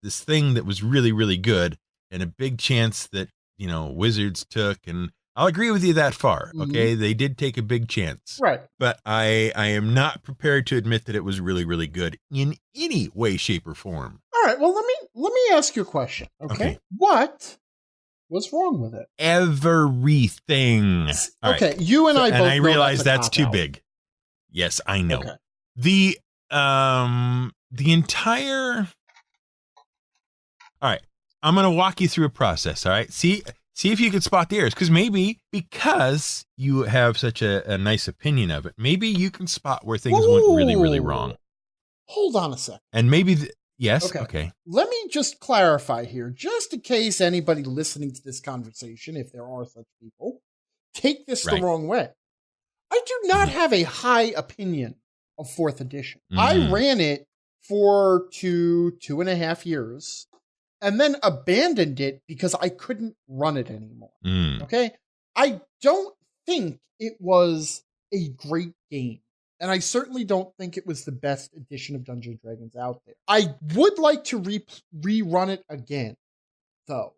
this thing that was really, really good and a big chance that, you know, Wizards took, and I'll agree with you that far. Okay, they did take a big chance, right? But I am not prepared to admit that it was really, really good in any way, shape, or form. All right. Well, let me ask you a question. Okay. What was wrong with it? Everything. Okay, right. You and I both. And I realize that's too big. Yes, I know. Okay. The entire. All right, I'm going to walk you through a process. All right, see if you can spot the errors, because you have such a nice opinion of it. Maybe you can spot where things went really, really wrong. Hold on a second. And maybe yes. Okay. Let me just clarify here, just in case anybody listening to this conversation, if there are such people, take this the wrong way. I do not have a high opinion of 4th edition. I ran it for 2.5 years and then abandoned it because I couldn't run it anymore. Okay? I don't think it was a great game. And I certainly don't think it was the best edition of Dungeons & Dragons out there. I would like to rerun it again, though,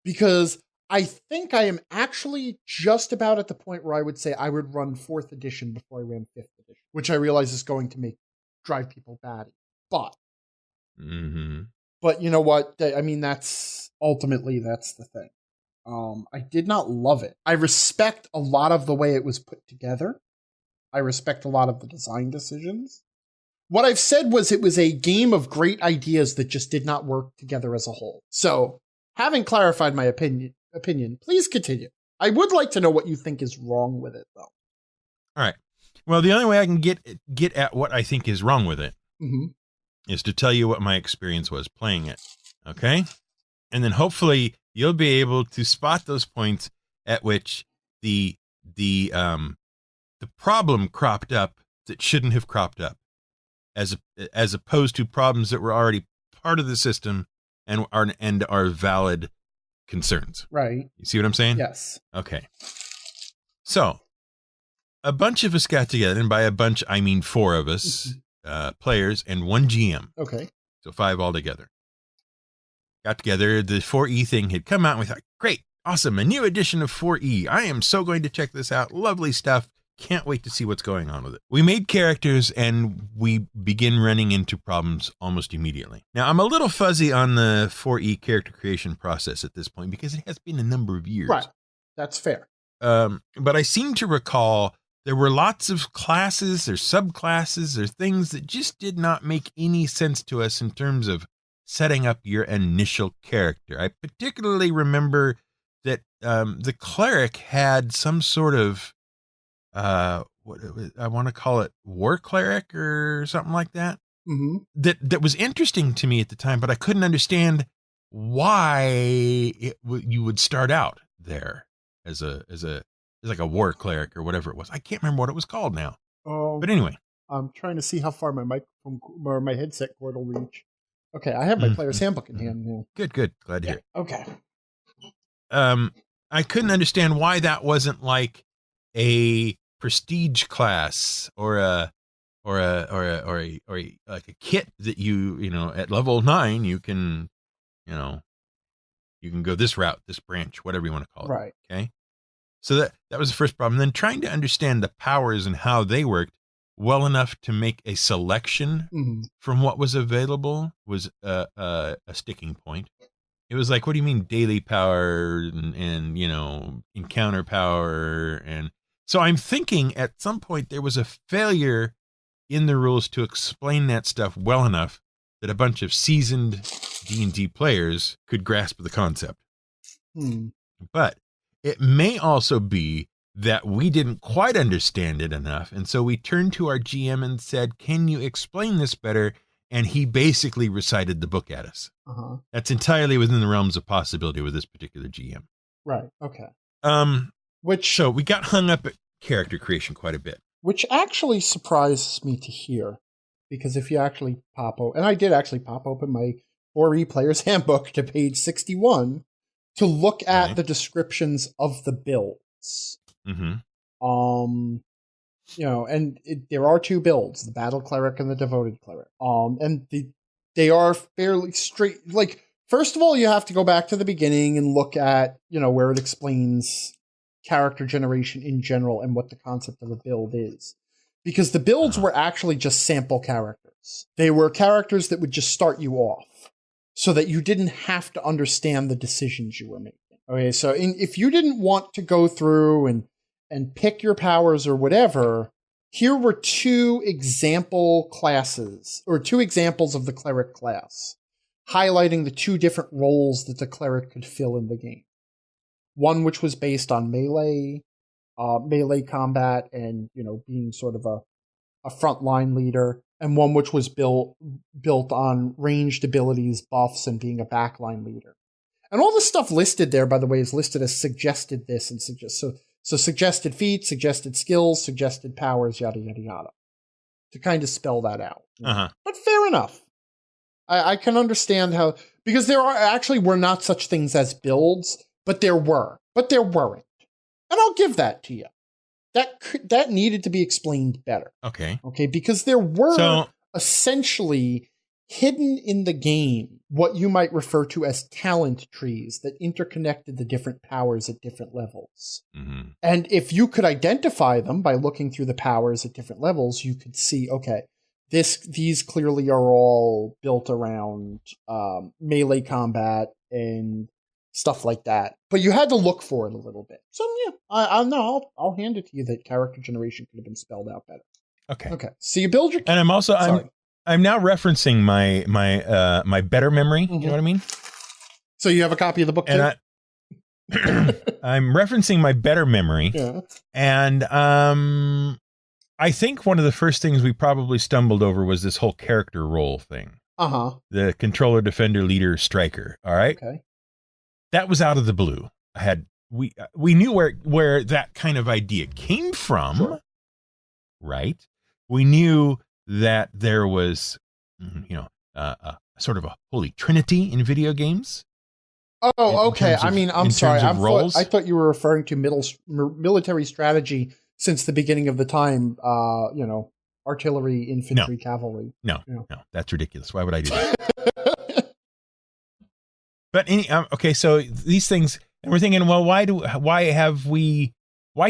because I think I am actually just about at the point where I would say I would run 4th edition before I ran 5th edition, which I realize is going to drive people batty. But you know what? I mean, that's the thing. I did not love it. I respect a lot of the way it was put together. I respect a lot of the design decisions. What I've said was it was a game of great ideas that just did not work together as a whole. So, having clarified my opinion, please continue. I would like to know what you think is wrong with it, though. All right. Well, the only way I can get at what I think is wrong with it is to tell you what my experience was playing it. Okay? And then hopefully you'll be able to spot those points at which the problem cropped up that shouldn't have cropped up, as opposed to problems that were already part of the system and are valid concerns. Right. You see what I'm saying? Yes. Okay. So, a bunch of us got together, and by a bunch, I mean 4 of us, players, and 1 GM. Okay. So 5 altogether. Got together, the 4E thing had come out, and we thought, great, awesome, a new edition of 4E. I am so going to check this out. Lovely stuff. Can't wait to see what's going on with it. We made characters and we begin running into problems almost immediately. Now, I'm a little fuzzy on the 4E character creation process at this point because it has been a number of years. Right. That's fair. But I seem to recall there were lots of classes or subclasses or things that just did not make any sense to us in terms of setting up your initial character. I particularly remember that the cleric had some sort of what I want to call it, war cleric or something like that. Mm-hmm. That was interesting to me at the time, but I couldn't understand why you would start out there as like a war cleric or whatever it was. I can't remember what it was called now. But anyway, I'm trying to see how far my microphone or my headset cord will reach. Okay, I have my player's handbook in hand now. Good. Glad to hear it. Okay. I couldn't understand why that wasn't like a prestige class or a like a kit that you know at level 9 you can go this route, this branch, whatever you want to call it. Right. Okay. So that was the first problem. Then trying to understand the powers and how they worked well enough to make a selection from what was available was a sticking point. It was like, what do you mean daily power and encounter power? And so I'm thinking at some point there was a failure in the rules to explain that stuff well enough that a bunch of seasoned D&D players could grasp the concept. But it may also be that we didn't quite understand it enough. And so we turned to our GM and said, can you explain this better? And he basically recited the book at us. That's entirely within the realms of possibility with this particular GM. Right. Okay. So we got hung up at character creation quite a bit. Which actually surprises me to hear. Because if you actually and I did actually pop open my 4E Player's Handbook to page 61 to look at the descriptions of the builds. There are 2 builds, the Battle Cleric and the Devoted Cleric. And they are fairly straight. Like, first of all, you have to go back to the beginning and look at, where it explains character generation in general and what the concept of a build is. Because the builds were actually just sample characters. They were characters that would just start you off so that you didn't have to understand the decisions you were making. Okay, so if you didn't want to go through and pick your powers or whatever, here were 2 example classes, or 2 examples of the cleric class, highlighting the 2 different roles that the cleric could fill in the game. One which was based on melee combat and, being sort of a frontline leader, and one which was built on ranged abilities, buffs, and being a backline leader. And all the stuff listed there, by the way, is listed as suggested this and so suggested feats, suggested skills, suggested powers, yada, yada, yada, to kind of spell that out. But fair enough. I can understand how, because there were not such things as builds, but there weren't. And I'll give that to you. That needed to be explained better. Okay, because there were essentially hidden in the game what you might refer to as talent trees that interconnected the different powers at different levels. And if you could identify them by looking through the powers at different levels, you could see, okay, these clearly are all built around melee combat and stuff like that. But you had to look for it a little bit. So yeah, I'll hand it to you that character generation could have been spelled out better. Okay. So you build your, and I'm now referencing my better memory. You know what I mean? So you have a copy of the book too? And I'm referencing my better memory. Yeah. And I think one of the first things we probably stumbled over was this whole character role thing. The controller, defender, leader, striker. All right. Okay. That was out of the blue. We knew where that kind of idea came from, right? We knew that there was, sort of a holy trinity in video games. Oh, okay. I mean, I'm sorry. I thought you were referring to military strategy since the beginning of the time. Artillery, infantry, cavalry. No, that's ridiculous. Why would I do that? But so these things, and we're thinking, well, why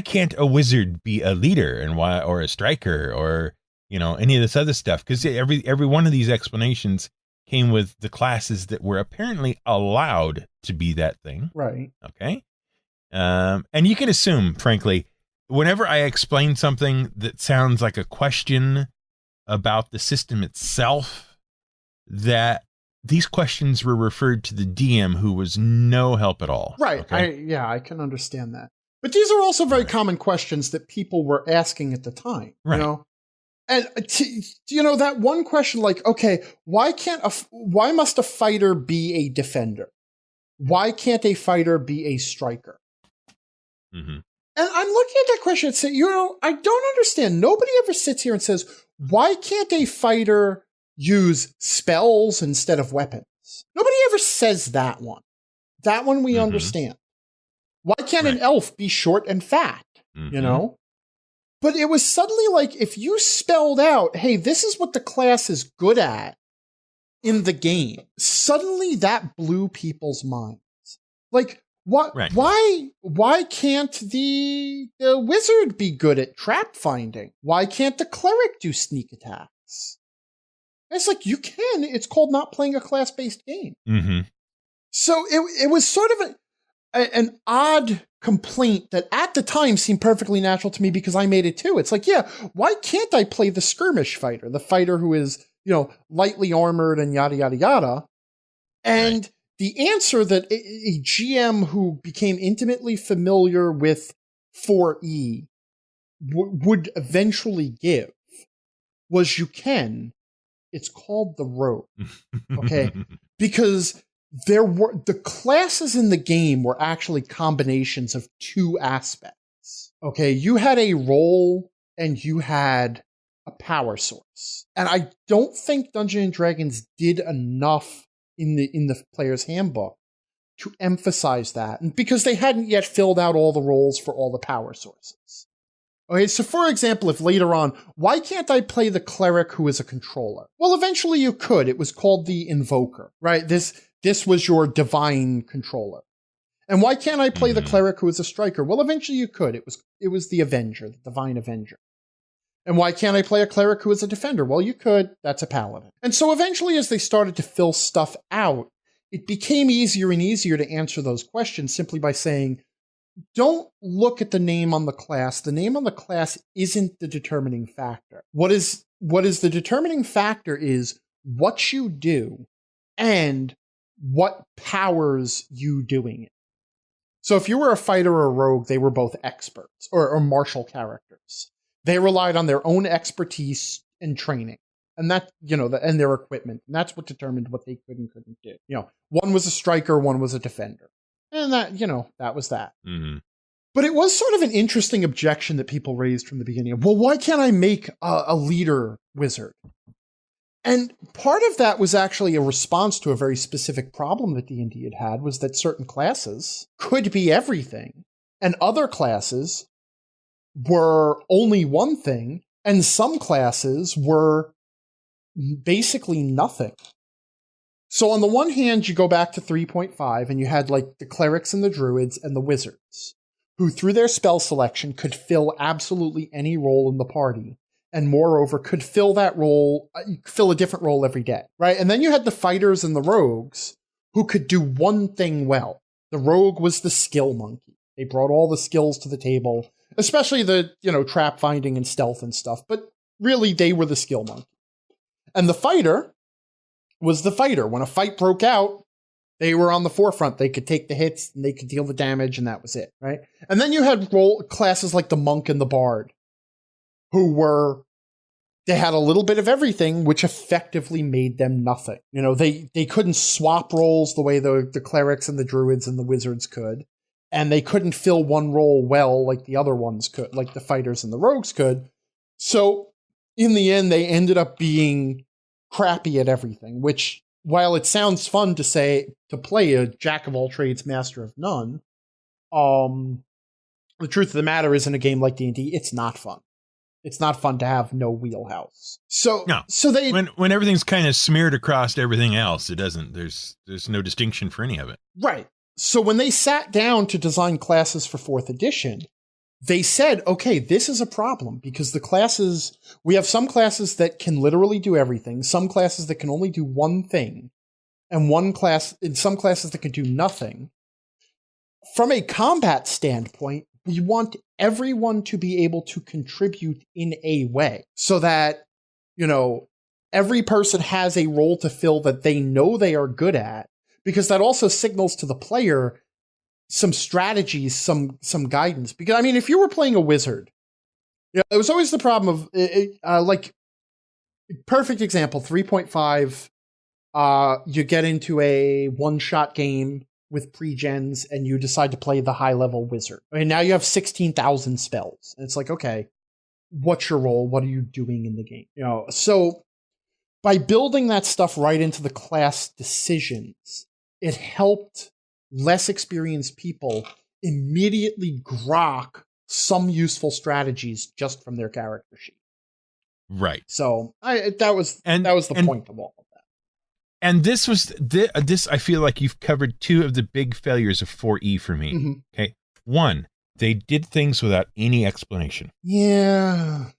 can't a wizard be a leader or a striker or any of this other stuff? Because every one of these explanations came with the classes that were apparently allowed to be that thing. Right. Okay. And you can assume, frankly, whenever I explain something that sounds like a question about the system itself, that these questions were referred to the DM, who was no help at all. Right. Okay? I can understand that. But these are also very common questions that people were asking at the time. Right. You know? And that one question, like, okay, why must a fighter be a defender? Why can't a fighter be a striker? Mm-hmm. And I'm looking at that question and saying, I don't understand. Nobody ever sits here and says, why can't a fighter use spells instead of weapons? Nobody ever says that one. That one we understand. Why can't an elf be short and fat? But it was suddenly like, if you spelled out, hey, this is what the class is good at in the game, suddenly that blew people's minds. Like, what? Right. Why can't the wizard be good at trap finding? Why can't the cleric do sneak attacks? And it's like, you can. It's called not playing a class-based game. Mm-hmm. So it was sort of an odd complaint that at the time seemed perfectly natural to me because I made it too. It's like, yeah, why can't I play the skirmish fighter, the fighter who is, lightly armored and yada, yada, yada? And the answer that a GM who became intimately familiar with 4E would eventually give was, you can. It's called the rogue. Okay? Because the classes in the game were actually combinations of two aspects. Okay? You had a role and you had a power source. And I don't think Dungeons and Dragons did enough in the player's handbook to emphasize that, and because they hadn't yet filled out all the roles for all the power sources. Okay, so for example, if later on, why can't I play the cleric who is a controller? Well, eventually you could. It was called the invoker, right? This was your divine controller. And why can't I play the cleric who is a striker? Well, eventually you could. It was the avenger, the divine avenger. And why can't I play a cleric who is a defender? Well, you could. That's a paladin. And so eventually, as they started to fill stuff out, it became easier and easier to answer those questions simply by saying, don't look at the name on the class. The name on the class isn't the determining factor. What is the determining factor is what you do and what powers you doing it. So if you were a fighter or a rogue, they were both experts or martial characters. They relied on their own expertise and training, and that, and their equipment. And that's what determined what they could and couldn't do. One was a striker, one was a defender. And that, that was that. Mm-hmm. But it was sort of an interesting objection that people raised from the beginning. Well, why can't I make a leader wizard? And part of that was actually a response to a very specific problem that D&D had, was that certain classes could be everything, and other classes were only one thing, and some classes were basically nothing. So on the one hand, you go back to 3.5, and you had like the clerics and the druids and the wizards, who through their spell selection could fill absolutely any role in the party, and moreover could fill that role, fill a different role every day, right? And then you had the fighters and the rogues, who could do one thing well. The rogue was the skill monkey. They brought all the skills to the table, especially the, trap finding and stealth and stuff. But really, they were the skill monkey. And the fighter was the fighter. When a fight broke out, they were on the forefront. They could take the hits and they could deal the damage, and that was it, right? And then you had role classes like the monk and the bard, they had a little bit of everything, which effectively made them nothing. They couldn't swap roles the way the clerics and the druids and the wizards could. And they couldn't fill one role well like the other ones could, like the fighters and the rogues could. So in the end, they ended up being crappy at everything, which, while it sounds fun to play a jack of all trades, master of none, the truth of the matter is, in a game like D&D, it's not fun. It's not fun to have no wheelhouse. So they, when everything's kind of smeared across everything else, it doesn't. There's no distinction for any of it. Right. So when they sat down to design classes for 4th edition, they said, okay, this is a problem because we have some classes that can literally do everything, some classes that can only do one thing, and some classes that can do nothing. From a combat standpoint, we want everyone to be able to contribute in a way so that, every person has a role to fill that they know they are good at, because that also signals to the player some strategies, some guidance. Because, I mean, if you were playing a wizard, it was always the problem of, perfect example, 3.5, you get into a one-shot game with pre-gens and you decide to play the high-level wizard. I mean, now you have 16,000 spells. And it's like, okay, what's your role? What are you doing in the game? So by building that stuff right into the class decisions, it helped less experienced people immediately grok some useful strategies just from their character sheet. Right. So that was the point of all of that. And this was this. I feel like you've covered two of the big failures of 4E for me. Mm-hmm. Okay, one, they did things without any explanation. Yeah.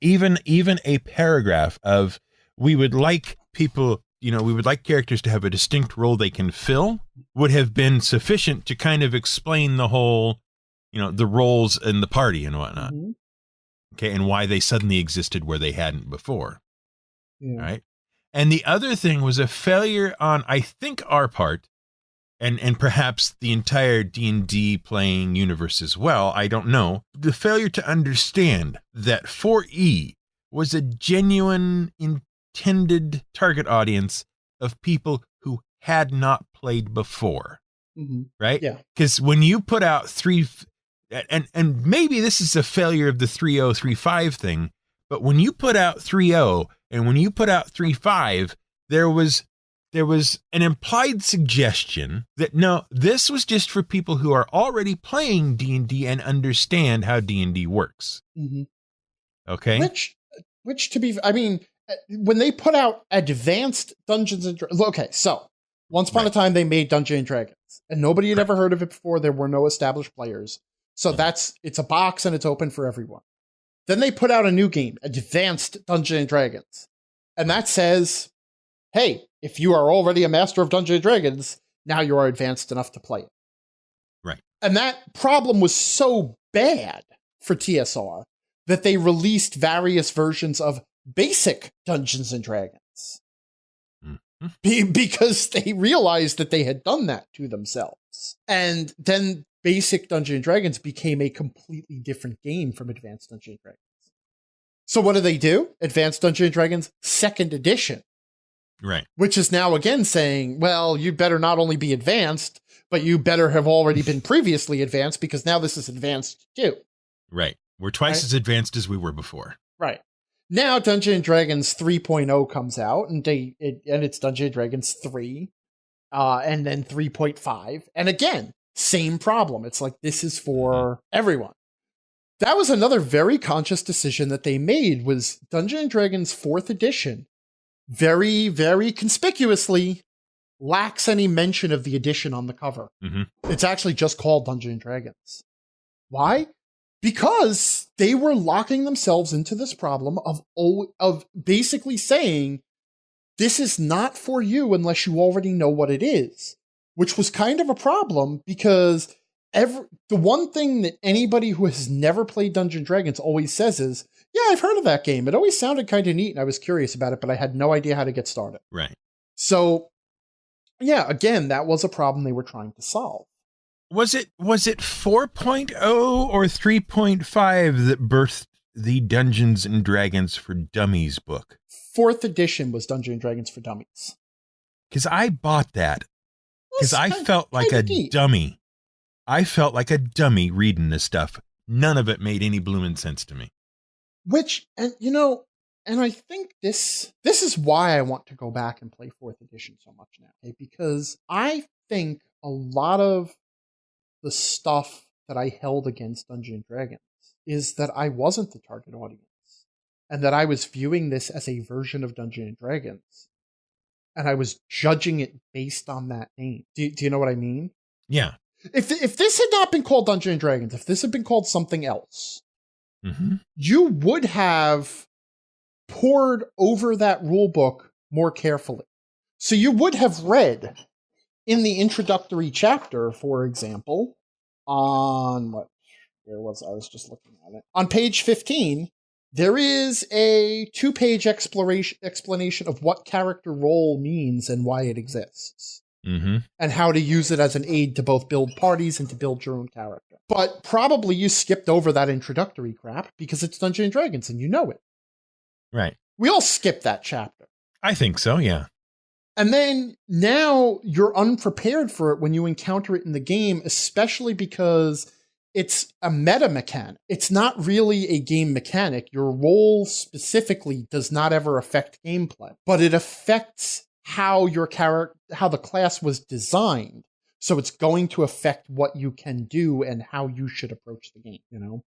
Even a paragraph of we would like people, we would like characters to have a distinct role they can fill would have been sufficient to kind of explain the whole, the roles in the party and whatnot. Mm-hmm. Okay, and why they suddenly existed where they hadn't before. Yeah. Right. And the other thing was a failure on, I think, our part, and perhaps the entire D&D playing universe as well, I don't know, the failure to understand that 4E was a genuine intended target audience of people who had not played before. Mm-hmm. Right? Yeah. Because when you put out and maybe this is a failure of the 3.0, 3.5 thing, but when you put out 3.0 and when you put out 3.5, there was an implied suggestion that no, this was just for people who are already playing D&D and understand how D&D works. Mm-hmm. Okay? Which to be, I mean, when they put out advanced Dungeons and Dragons, okay, so once upon a time they made Dungeons and Dragons, and nobody had ever heard of it before. There were no established players. So it's a box and it's open for everyone. Then they put out a new game, Advanced Dungeons and Dragons. And that says, hey, if you are already a master of Dungeons and Dragons, now you are advanced enough to play it. Right. And that problem was so bad for TSR that they released various versions of basic Dungeons and Dragons. Mm-hmm. Because they realized that they had done that to themselves. And then basic Dungeons and Dragons became a completely different game from Advanced Dungeons and Dragons. So what do? Advanced Dungeons and Dragons 2nd edition. Right. Which is now again saying, well, you better not only be advanced, but you better have already been previously advanced because now this is advanced too. Right. We're twice as advanced as we were before. Right. Now Dungeons and Dragons 3.0 comes out and it's Dungeons and Dragons 3 and then 3.5. And again, same problem. It's like, this is for everyone. That was another very conscious decision that they made, was Dungeons and Dragons 4th edition very, very conspicuously lacks any mention of the edition on the cover. Mm-hmm. It's actually just called Dungeons and Dragons. Why? Because they were locking themselves into this problem of basically saying, this is not for you unless you already know what it is, which was kind of a problem because the one thing that anybody who has never played Dungeons and Dragons always says is, yeah, I've heard of that game. It always sounded kind of neat and I was curious about it, but I had no idea how to get started. Right. So, yeah, again, that was a problem they were trying to solve. Was it 4.0 or 3.5 that birthed the Dungeons and Dragons for Dummies book? 4th edition was Dungeons and Dragons for Dummies. Because I bought that. Because I felt like a dummy. I felt like a dummy reading this stuff. None of it made any blooming sense to me. Which, and I think this is why I want to go back and play 4th edition so much now. Okay? Because I think a lot of the stuff that I held against Dungeons and Dragons is that I wasn't the target audience. And that I was viewing this as a version of Dungeons and Dragons. And I was judging it based on that name. Do you know what I mean? Yeah. If this had not been called Dungeons and Dragons, if this had been called something else, you would have pored over that rule book more carefully. So you would have read in the introductory chapter, for example, On what? Where was I? I was just looking at it. On page 15, there is a 2-page explanation of what character role means and why it exists. Mm-hmm. And how to use it as an aid to both build parties and to build your own character. But probably you skipped over that introductory crap because it's Dungeons & Dragons and you know it. Right. We all skipped that chapter. I think so, yeah. And then now you're unprepared for it when you encounter it in the game, especially because it's a meta mechanic. It's not really a game mechanic. Your role specifically does not ever affect gameplay, but it affects how your character, how the class was designed. So it's going to affect what you can do and how you should approach the game, you know?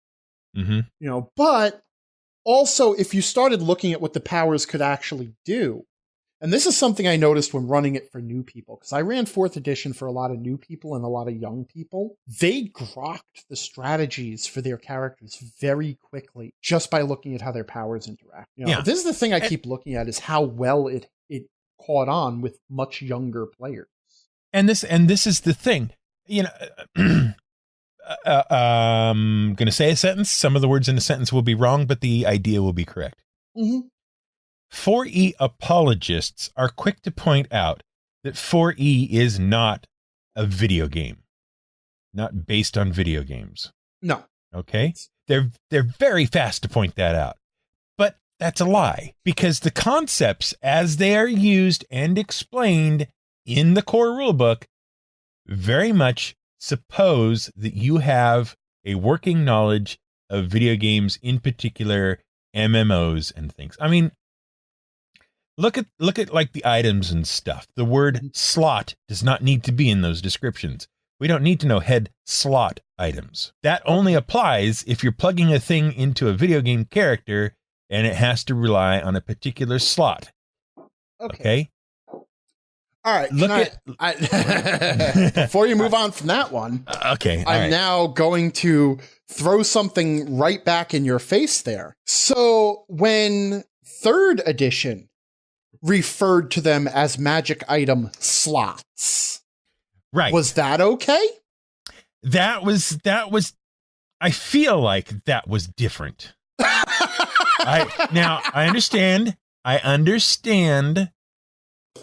Mm-hmm. You know, but also if you started looking at what the powers could actually do, and this is something I noticed when running it for new people, because I ran 4th edition for a lot of new people and a lot of young people. They grokked the strategies for their characters very quickly just by looking at how their powers interact. You know, this is the thing I keep looking at, is how well it caught on with much younger players. And this is the thing. You know, I'm going to say a sentence. Some of the words in a sentence will be wrong, but the idea will be correct. Mm-hmm. 4E apologists are quick to point out that 4E is not a video game, not based on video games. No. Okay? They're very fast to point that out. But that's a lie, because the concepts as they are used and explained in the core rulebook very much suppose that you have a working knowledge of video games, in particular MMOs and things. I mean, look at like the items and stuff. The word slot does not need to be in those descriptions. We don't need to know head slot items. That only applies if you're plugging a thing into a video game character and it has to rely on a particular slot. Okay? All right. Before you move on from that one, okay, I'm now going to throw something right back in your face there. So when 3rd edition referred to them as magic item slots, right? Was that okay? That was. I feel like that was different. Now I understand.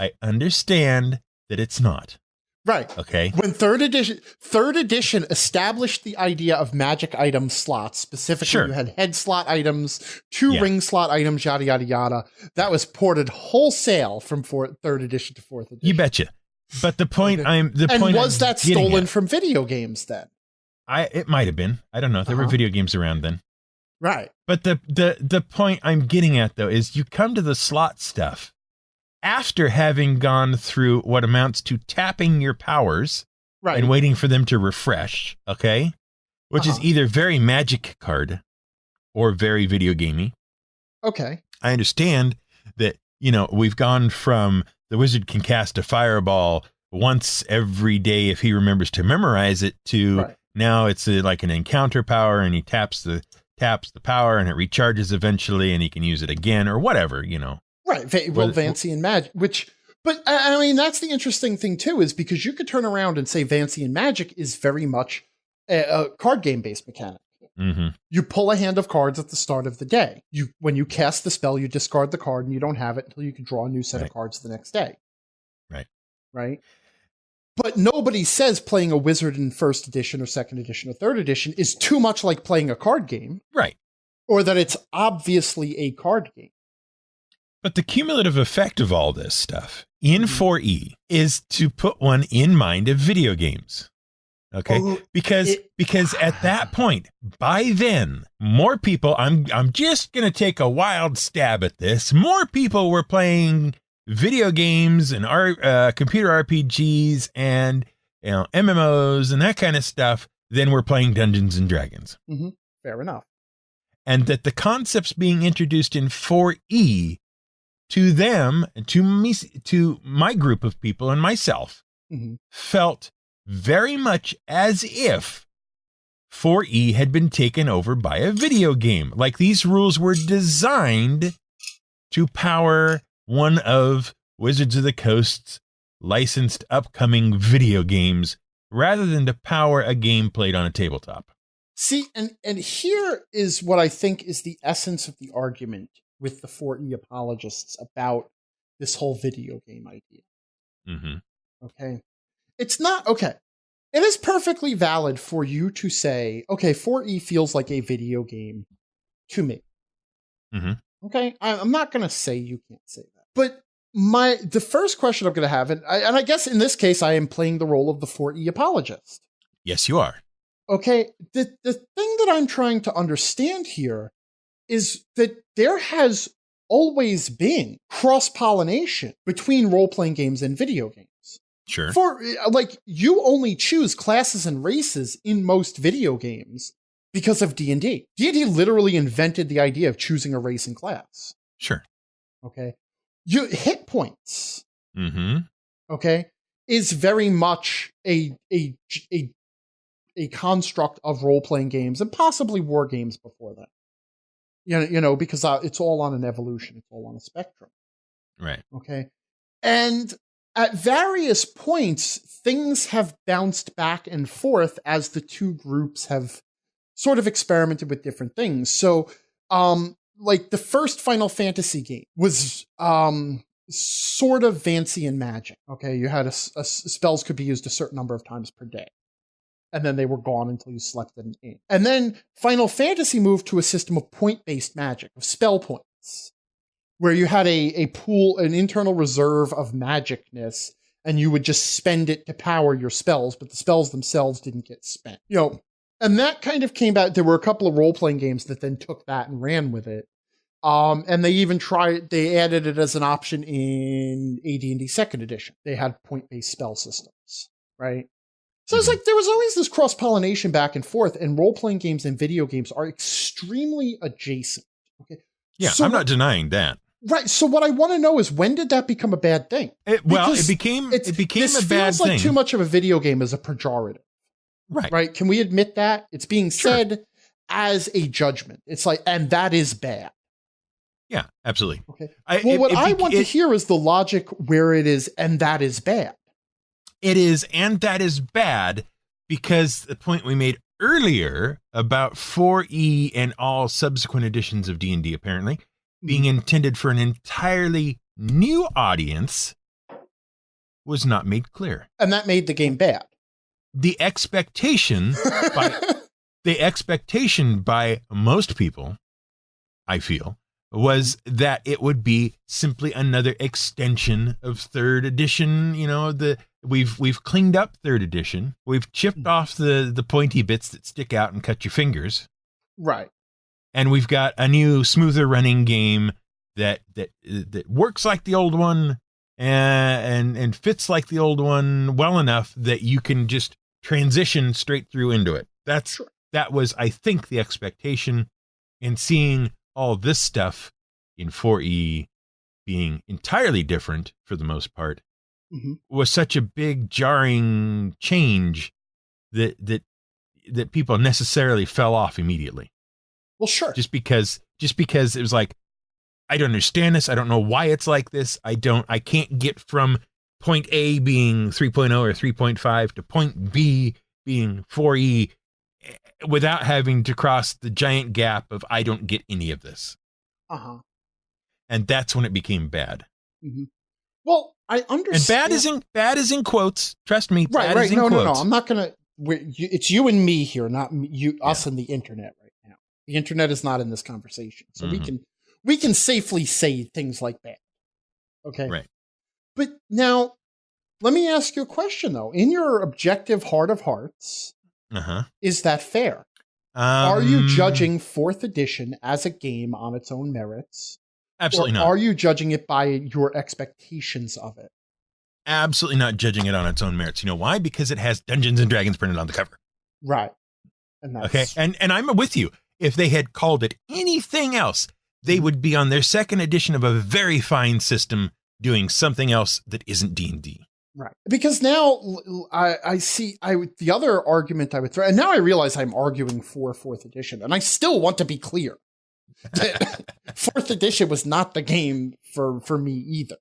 I understand that it's not. Right. Okay. When 3rd edition established the idea of magic item slots, specifically you had head slot items, 2 ring slot items, yada, yada, yada. That was ported wholesale from 3rd edition to 4th edition. You betcha. But the point was that stolen from video games then? It might have been. I don't know. There were video games around then. Right. But the point I'm getting at, though, is you come to the slot stuff after having gone through what amounts to tapping your powers and waiting for them to refresh, okay? Which is either very Magic card or very video gamey. Okay. I understand that, you know, we've gone from the wizard can cast a fireball once every day if he remembers to memorize it to now it's like an encounter power and he taps the power and it recharges eventually and he can use it again or whatever, you know. Right. Well, Vancian Magic, but I mean, that's the interesting thing too, is because you could turn around and say Vancian Magic is very much a card game based mechanic. Mm-hmm. You pull a hand of cards at the start of the day. When you cast the spell, you discard the card and you don't have it until you can draw a new set of cards the next day. Right. Right. But nobody says playing a wizard in 1st edition or 2nd edition or 3rd edition is too much like playing a card game. Right. Or that it's obviously a card game. But the cumulative effect of all this stuff in 4E is to put one in mind of video games. Okay? Because at that point, by then, more people, I'm just going to take a wild stab at this. More people were playing video games and computer RPGs and, you know, MMOs and that kind of stuff than were playing Dungeons and Dragons. Mm-hmm. Fair enough. And that the concepts being introduced in 4E to them, to me, to my group of people and myself, felt very much as if 4E had been taken over by a video game. Like these rules were designed to power one of Wizards of the Coast's licensed upcoming video games rather than to power a game played on a tabletop. See, and here is what I think is the essence of the argument with the 4E apologists about this whole video game idea. Mm-hmm. Okay. It's not, okay. It is perfectly valid for you to say, okay, 4E feels like a video game to me. Mm-hmm. Okay. I'm not going to say you can't say that. But the first question I'm going to have, and I guess in this case, I am playing the role of the 4E apologist. Yes, you are. Okay. The thing that I'm trying to understand here is that there has always been cross-pollination between role-playing games and video games. Sure. For, like, you only choose classes and races in most video games because of D&D. D&D literally invented the idea of choosing a race and class. Sure. Okay. Hit points. Mm-hmm. Okay. Is very much a construct of role-playing games and possibly war games before that. You know, because it's all on an evolution. It's all on a spectrum. Right. Okay. And at various points, things have bounced back and forth as the two groups have sort of experimented with different things. So, like the first Final Fantasy game was sort of Vancian magic. Okay. You had spells could be used a certain number of times per day. And then they were gone until you selected an ink. And then Final Fantasy moved to a system of point-based magic, of spell points, where you had a pool, an internal reserve of magicness, and you would just spend it to power your spells, but the spells themselves didn't get spent. You know, and that kind of came back. There were a couple of role-playing games that then took that and ran with it. And they even they added it as an option in AD&D 2nd edition. They had point-based spell systems, right? So it's like there was always this cross-pollination back and forth, and role-playing games and video games are extremely adjacent. Okay. Yeah, so I'm not denying that. Right. So what I want to know is, when did that become a bad thing? It became a bad thing. This feels like too much of a video game as a pejorative. Right. Right. Can we admit that? It's being said as a judgment. It's like, and that is bad. Yeah, absolutely. Okay. What I want to hear is the logic where it is, and that is bad. It is, and that is bad, because the point we made earlier about 4E and all subsequent editions of D&D apparently being intended for an entirely new audience was not made clear. And that made the game bad. The expectation by most people, I feel, was that it would be simply another extension of 3rd edition. You know, we've cleaned up 3rd edition. We've chipped off the pointy bits that stick out and cut your fingers. Right. And we've got a new, smoother running game that works like the old one and fits like the old one well enough that you can just transition straight through into it. That was, I think, the expectation. And seeing all this stuff in 4E being entirely different for the most part was such a big jarring change that people necessarily fell off immediately. Well, sure. Just because it was like, I don't understand this. I don't know why it's like this. I can't get from point A being 3.0 or 3.5 to point B being 4E without having to cross the giant gap of I don't get any of this. And that's when it became bad. Well, I understand. And bad is in quotes. Trust me. Right. Is in no. quotes. I'm not gonna. It's you and me here, not us and the internet right now. The internet is not in this conversation, so we can safely say things like that. Okay. Right. But now, let me ask you a question though. In your objective heart of hearts, is that fair? Are you judging 4th edition as a game on its own merits? Absolutely not. Are you judging it by your expectations of it? Absolutely not judging it on its own merits. You know why? Because it has Dungeons and Dragons printed on the cover. Right. And that's... Okay. And I'm with you. If they had called it anything else, they would be on their 2nd edition of a very fine system doing something else that isn't D&D. Right. Because now I see the other argument I would throw, and now I realize I'm arguing for 4th edition, and I still want to be clear. 4th edition was not the game for me either.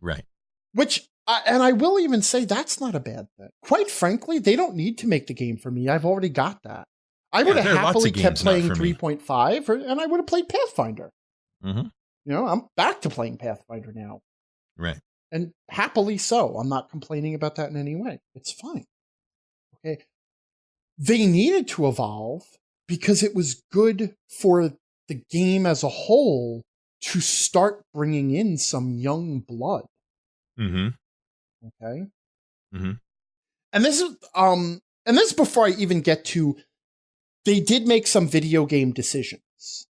Right. Which And I will even say that's not a bad thing. Quite frankly, they don't need to make the game for me. I've already got that. I would have happily kept playing 3.5, and I would have played Pathfinder. Mm-hmm. You know, I'm back to playing Pathfinder now. Right. And happily so. I'm not complaining about that in any way. It's fine. Okay. They needed to evolve because it was good for the game as a whole to start bringing in some young blood. Mm-hmm. Okay. Mm-hmm. And this is before I even get to, they did make some video game decisions.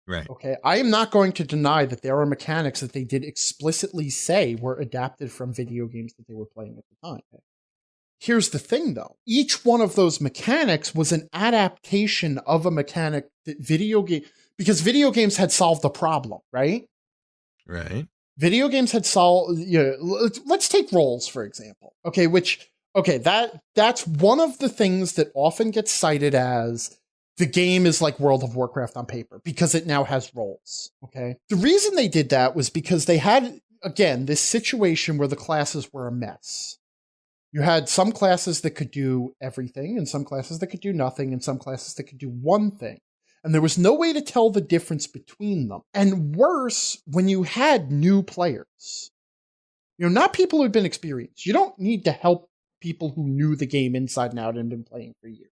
Right. Okay. I am not going to deny that there are mechanics that they did explicitly say were adapted from video games that they were playing at the time. Here's the thing, though. Each one of those mechanics was an adaptation of a mechanic that because video games had solved the problem, right? Right. Video games had solved, let's take roles, for example. That's one of the things that often gets cited as the game is like World of Warcraft on paper because it now has roles. Okay. The reason they did that was because they had, again, this situation where the classes were a mess. You had some classes that could do everything, and some classes that could do nothing, and some classes that could do one thing. And there was no way to tell the difference between them. And worse, when you had new players, not people who'd been experienced. You don't need to help people who knew the game inside and out and been playing for years.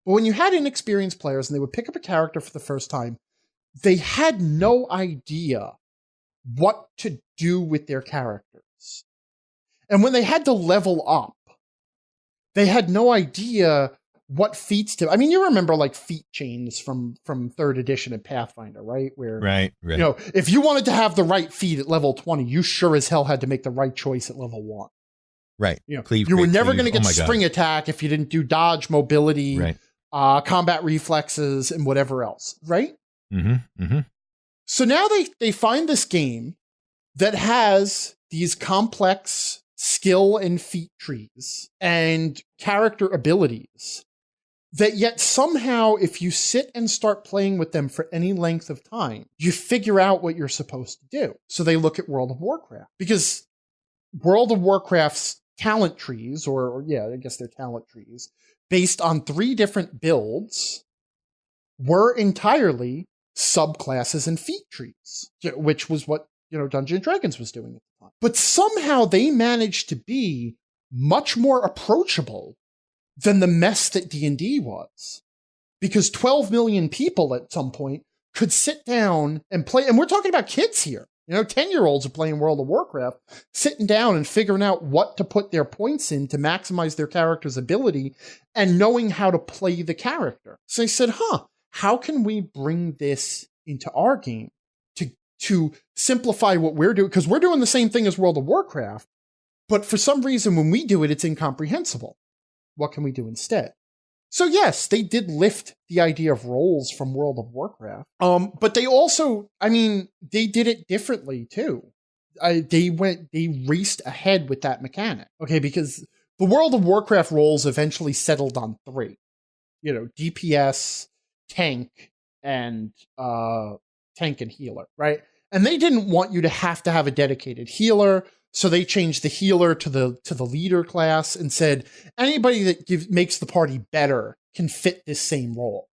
But when you had inexperienced players and they would pick up a character for the first time, they had no idea what to do with their characters. And when they had to level up, they had no idea what feats to. I mean, you remember like feat chains from 3rd edition of Pathfinder, right? Where right. If you wanted to have the right feat at level 20, you sure as hell had to make the right choice at level 1. Right. You were never going to get spring attack if you didn't do dodge, mobility, right. Combat reflexes, and whatever else, right? Mm-hmm. Mm-hmm. So now they find this game that has these complex skill and feat trees and character abilities that yet somehow, if you sit and start playing with them for any length of time, you figure out what you're supposed to do. So they look at World of Warcraft because World of Warcraft's talent trees, I guess they're talent trees, based on 3 different builds, were entirely subclasses and feat trees, which was what Dungeons & Dragons was doing at the time. But somehow they managed to be much more approachable than the mess that D&D was. Because 12 million people at some point could sit down and play, and we're talking about kids here. 10-year-olds are playing World of Warcraft, sitting down and figuring out what to put their points in to maximize their character's ability and knowing how to play the character. So I said, how can we bring this into our game to simplify what we're doing? Because we're doing the same thing as World of Warcraft, but for some reason when we do it, it's incomprehensible. What can we do instead? So yes, they did lift the idea of roles from World of Warcraft. But they also, they did it differently too. They raced ahead with that mechanic. Okay, because the World of Warcraft roles eventually settled on 3. DPS, tank, and healer, right? And they didn't want you to have a dedicated healer. So they changed the healer to the leader class and said anybody that makes the party better can fit this same role.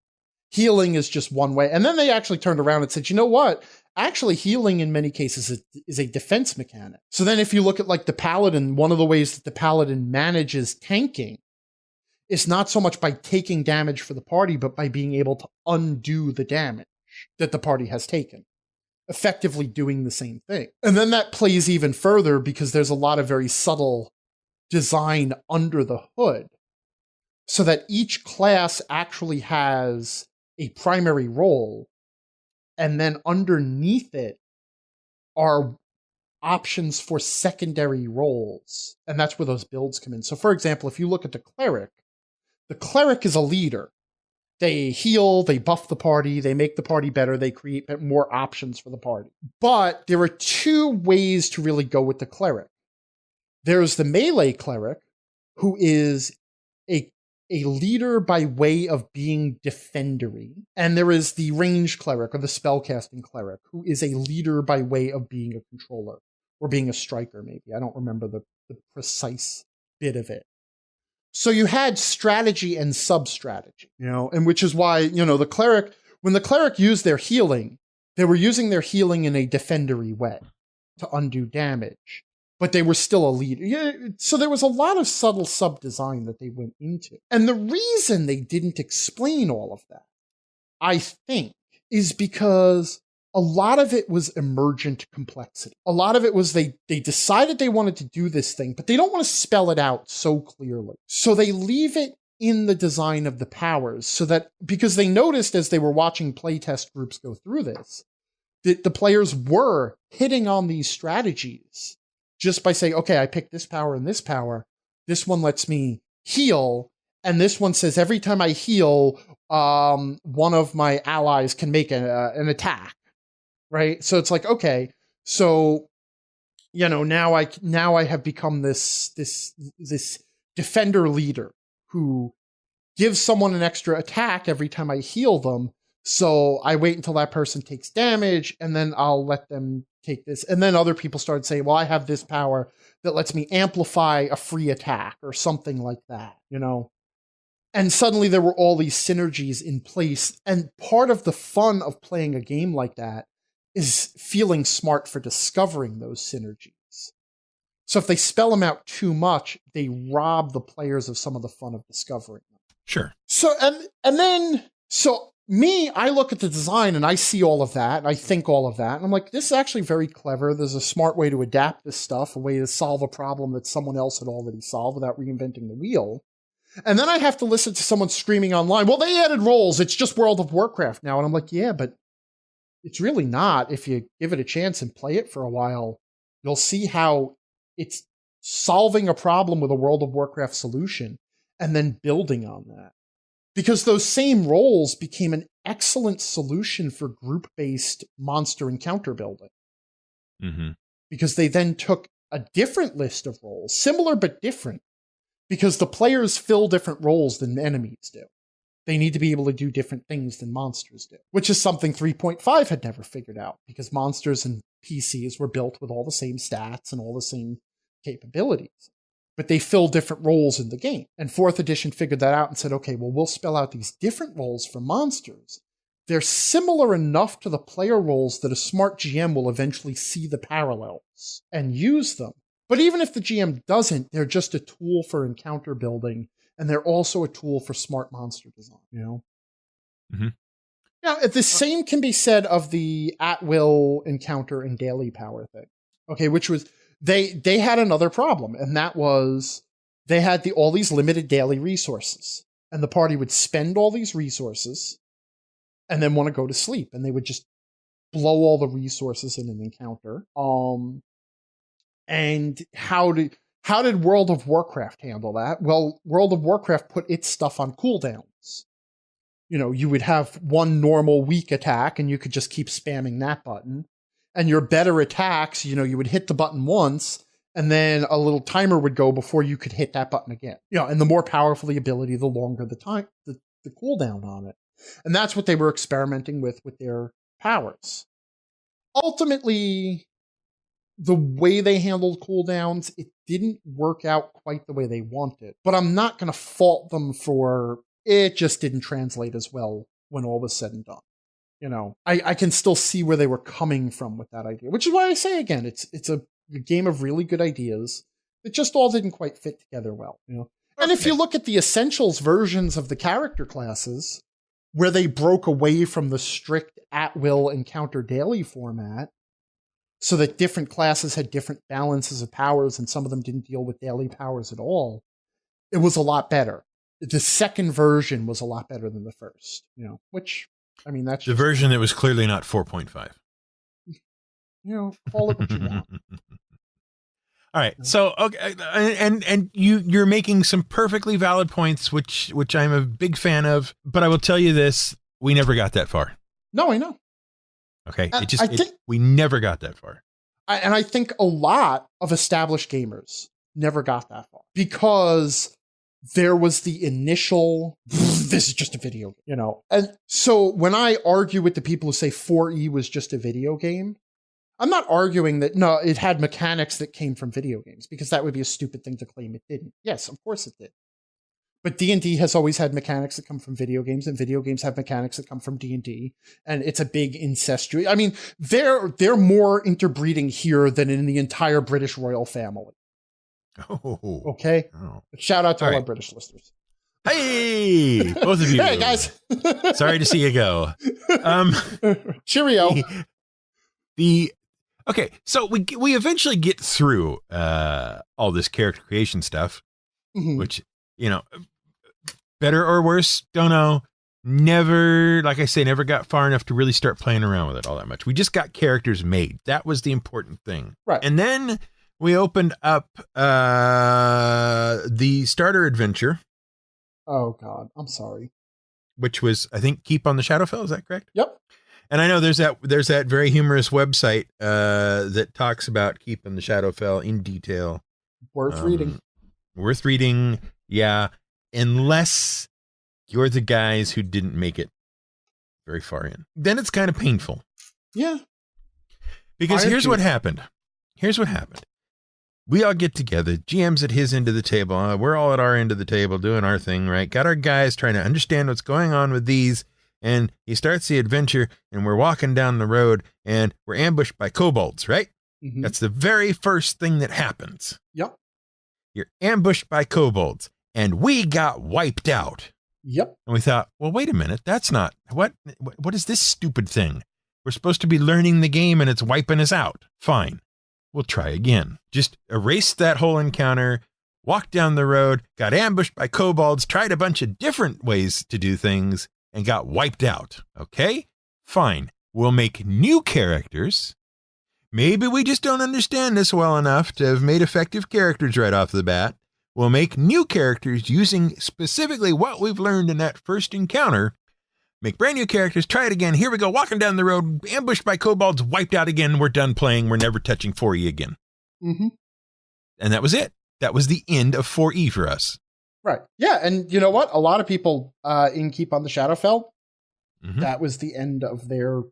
Healing is just one way. And then they actually turned around and said, you know what? Actually, healing in many cases is a defense mechanic. So then if you look at like the paladin, one of the ways that the paladin manages tanking is not so much by taking damage for the party, but by being able to undo the damage that the party has taken, effectively doing the same thing. And then that plays even further because there's a lot of very subtle design under the hood so that each class actually has a primary role, and then underneath it are options for secondary roles. And that's where those builds come in. So for example, if you look at the cleric is a leader. They heal, they buff the party, they make the party better, they create more options for the party. But there are 2 ways to really go with the cleric. There's the melee cleric, who is a leader by way of being defendery. And there is the range cleric, or the spellcasting cleric, who is a leader by way of being a controller, or being a striker, maybe. I don't remember the the precise bit of it. So you had strategy and sub-strategy, and which is why, the cleric, when the cleric used their healing, they were using their healing in a defendery way to undo damage, but they were still a leader. Yeah, so there was a lot of subtle sub-design that they went into. And the reason they didn't explain all of that, I think, is because a lot of it was emergent complexity. A lot of it was they decided they wanted to do this thing, but they don't want to spell it out so clearly. So they leave it in the design of the powers so that, because they noticed as they were watching playtest groups go through this, that the players were hitting on these strategies just by saying, okay, I picked this power and this power. This one lets me heal. And this one says every time I heal, one of my allies can make an attack. Right. So it's like, okay, so, now I have become this defender leader who gives someone an extra attack every time I heal them. So I wait until that person takes damage and then I'll let them take this. And then other people started saying, well, I have this power that lets me amplify a free attack or something like that, And suddenly there were all these synergies in place. And part of the fun of playing a game like that is feeling smart for discovering those synergies. So if they spell them out too much, they rob the players of some of the fun of discovering them. Sure. So, and then, I look at the design and I see all of that and I think all of that. And I'm like, this is actually very clever. There's a smart way to adapt this stuff, a way to solve a problem that someone else had already solved without reinventing the wheel. And then I have to listen to someone screaming online, well, they added roles. It's just World of Warcraft now. And I'm like, yeah, but it's really not. If you give it a chance and play it for a while, you'll see how it's solving a problem with a World of Warcraft solution and then building on that. Because those same roles became an excellent solution for group-based monster encounter building. Mm-hmm. Because they then took a different list of roles, similar but different, because the players fill different roles than enemies do. They need to be able to do different things than monsters do, which is something 3.5 had never figured out, because monsters and PCs were built with all the same stats and all the same capabilities. But they fill different roles in the game. And 4th edition figured that out and said, okay, well, we'll spell out these different roles for monsters. They're similar enough to the player roles that a smart GM will eventually see the parallels and use them. But even if the GM doesn't, they're just a tool for encounter building. And they're also a tool for smart monster design, Mm-hmm. Now, the same can be said of the at-will encounter and daily power thing. Okay, which was, they had another problem, and that was they had all these limited daily resources. And the party would spend all these resources and then want to go to sleep. And they would just blow all the resources in an encounter. And how did World of Warcraft handle that? Well, World of Warcraft put its stuff on cooldowns. You would have one normal weak attack and you could just keep spamming that button. And your better attacks, you would hit the button once and then a little timer would go before you could hit that button again. And the more powerful the ability, the longer the time, the cooldown on it. And that's what they were experimenting with their powers. Ultimately, the way they handled cooldowns, it didn't work out quite the way they wanted. But I'm not going to fault them for it just didn't translate as well when all was said and done. I can still see where they were coming from with that idea, which is why I say again, it's a game of really good ideas. It just all didn't quite fit together well. And if you look at the essentials versions of the character classes, where they broke away from the strict at-will encounter daily format, so that different classes had different balances of powers and some of them didn't deal with daily powers at all, it was a lot better. The second version was a lot better than the first, which, that's the version that was clearly not 4.5. Call it what you want. All right. So, okay. And you're making some perfectly valid points, which I'm a big fan of, but I will tell you this, we never got that far. No, I know. Okay. We never got that far. I think a lot of established gamers never got that far because there was the initial, this is just a video, And so when I argue with the people who say 4E was just a video game, I'm not arguing that, no, it had mechanics that came from video games, because that would be a stupid thing to claim it didn't. Yes, of course it did. But D&D has always had mechanics that come from video games, and video games have mechanics that come from D&D, and it's a big incestuous. I mean, they're more interbreeding here than in the entire British royal family. Oh. Okay? Oh. Shout out to all our British listeners. Hey, both of you. Hey, guys. Sorry to see you go. Cheerio. Okay, so we eventually get through all this character creation stuff, which, better or worse, don't know. Never, like I say, never got far enough to really start playing around with it all that much. We just got characters made. That was the important thing. Right. And then we opened up the starter adventure. Oh, God. I'm sorry. Which was, I think, Keep on the Shadowfell. Is that correct? Yep. And I know there's that very humorous website that talks about Keep on the Shadowfell in detail. Worth reading. Worth reading, yeah. Unless you're the guys who didn't make it very far in. Then it's kind of painful. Yeah. Because here's what happened. We all get together. GM's at his end of the table. We're all at our end of the table doing our thing, right? Got our guys trying to understand what's going on with these. And he starts the adventure, and we're walking down the road, and we're ambushed by kobolds, right? Mm-hmm. That's the very first thing that happens. Yep. You're ambushed by kobolds, and we got wiped out. Yep. And we thought, well, wait a minute. That's not, what is this stupid thing? We're supposed to be learning the game, and it's wiping us out. Fine. We'll try again. Just erased that whole encounter, walked down the road, got ambushed by kobolds, tried a bunch of different ways to do things, and got wiped out. Okay? Fine. We'll make new characters. Maybe we just don't understand this well enough to have made effective characters right off the bat. We'll make new characters using specifically what we've learned in that first encounter. Make brand new characters, try it again. Here we go, walking down the road, ambushed by kobolds, wiped out again. We're done playing. We're never touching 4E again. Mm-hmm. And that was it. That was the end of 4E for us. Right. Yeah, and you know what? A lot of people in Keep on the Shadowfell, that was the end of their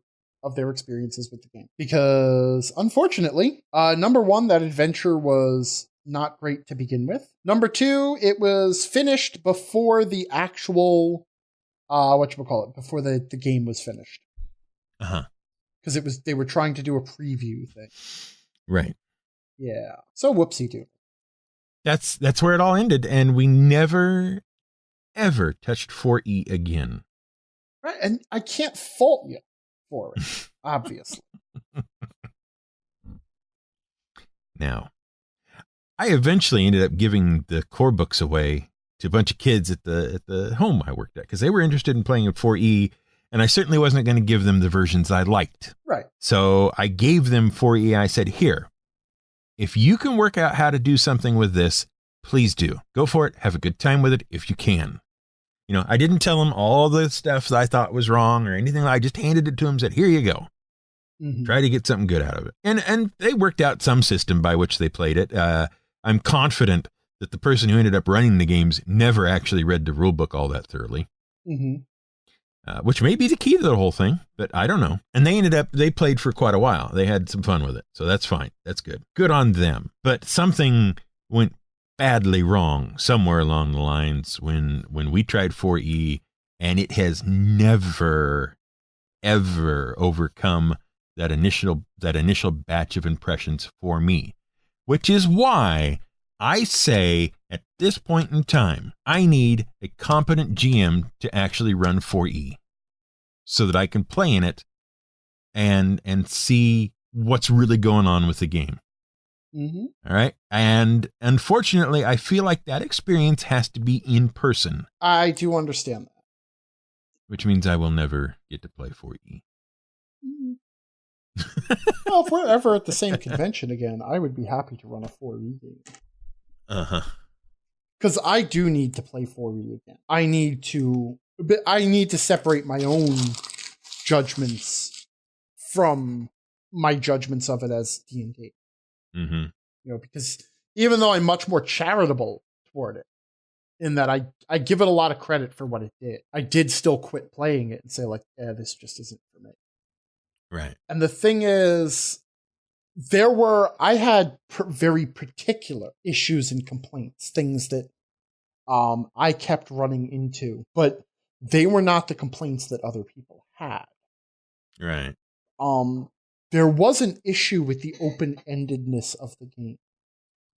experiences with the game. Because, unfortunately, number one, that adventure was not great to begin with. Number two, it was finished before the actual... before the game was finished. Because they were trying to do a preview thing. Right. Yeah. So whoopsie doo. That's where it all ended, and we never, ever touched 4E again. Right, and I can't fault you for it, obviously. Now, I eventually ended up giving the core books away to a bunch of kids at the home I worked at, because they were interested in playing at 4E, and I certainly wasn't going to give them the versions I liked. Right. So I gave them 4E. I said, here, if you can work out how to do something with this, please do. Go for it. Have a good time with it if you can. I didn't tell them all the stuff that I thought was wrong or anything. I just handed it to them and said, here you go. Mm-hmm. Try to get something good out of it. And they worked out some system by which they played it. I'm confident that the person who ended up running the games never actually read the rulebook all that thoroughly. Mm-hmm. Which may be the key to the whole thing, but I don't know. And they played for quite a while. They had some fun with it. So that's fine. That's good. Good on them. But something went badly wrong somewhere along the lines when we tried 4E, and it has never, ever overcome that initial batch of impressions for me, which is why I say at this point in time, I need a competent GM to actually run 4E so that I can play in it and see what's really going on with the game. Mm-hmm. All right. And unfortunately, I feel like that experience has to be in person. I do understand that. Which means I will never get to play 4E. Mm-hmm. Well, if we're ever at the same convention again, I would be happy to run a 4E game. Because I do need to play 4E again. I need to separate my own judgments from my judgments of it as D&D. Mm-hmm. Because even though I'm much more charitable toward it, in that I give it a lot of credit for what it did, I did still quit playing it and say, like, this just isn't for me. Right. And the thing is, I had very particular issues and complaints, things that I kept running into, but they were not the complaints that other people had. Right. There was an issue with the open-endedness of the game.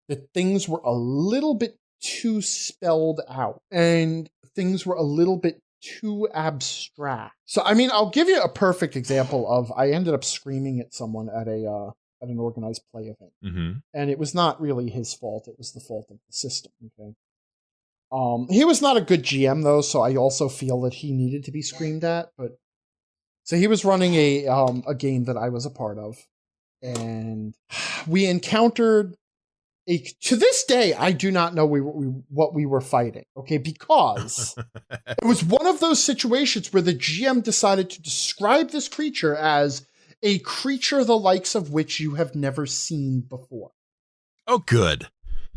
That things were a little bit too spelled out, and things were a little bit too abstract. So, I mean, I'll give you a perfect example of I ended up screaming at someone at an organized play event, and it was not really his fault; it was the fault of the system. Okay. He was not a good GM though, so I also feel that he needed to be screamed at. But so he was running a game that I was a part of, and we encountered to this day, I do not know what we were fighting. Okay, because it was one of those situations where the GM decided to describe this creature as a creature the likes of which you have never seen before. Oh, good.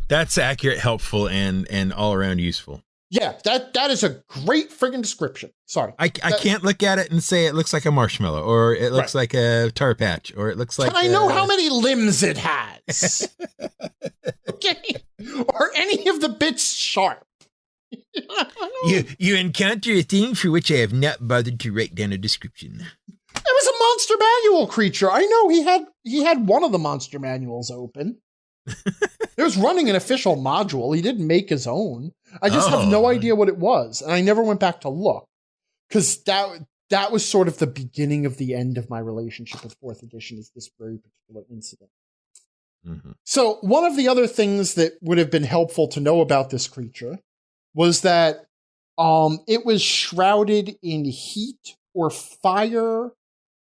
That's accurate, helpful, and all around useful. Yeah, that is a great friggin' description. Sorry. I can't look at it and say it looks like a marshmallow, or it looks like a tar patch, or it looks like... Can I know how many limbs it has? Okay. Or any of the bits sharp. You encounter a thing for which I have not bothered to write down a description. It was a monster manual creature. I know he had one of the monster manuals open. It was running an official module. He didn't make his own. I just have no idea what it was, and I never went back to look because that was sort of the beginning of the end of my relationship with 4th edition. Is this very particular incident? So one of the other things that would have been helpful to know about this creature was that it was shrouded in heat or fire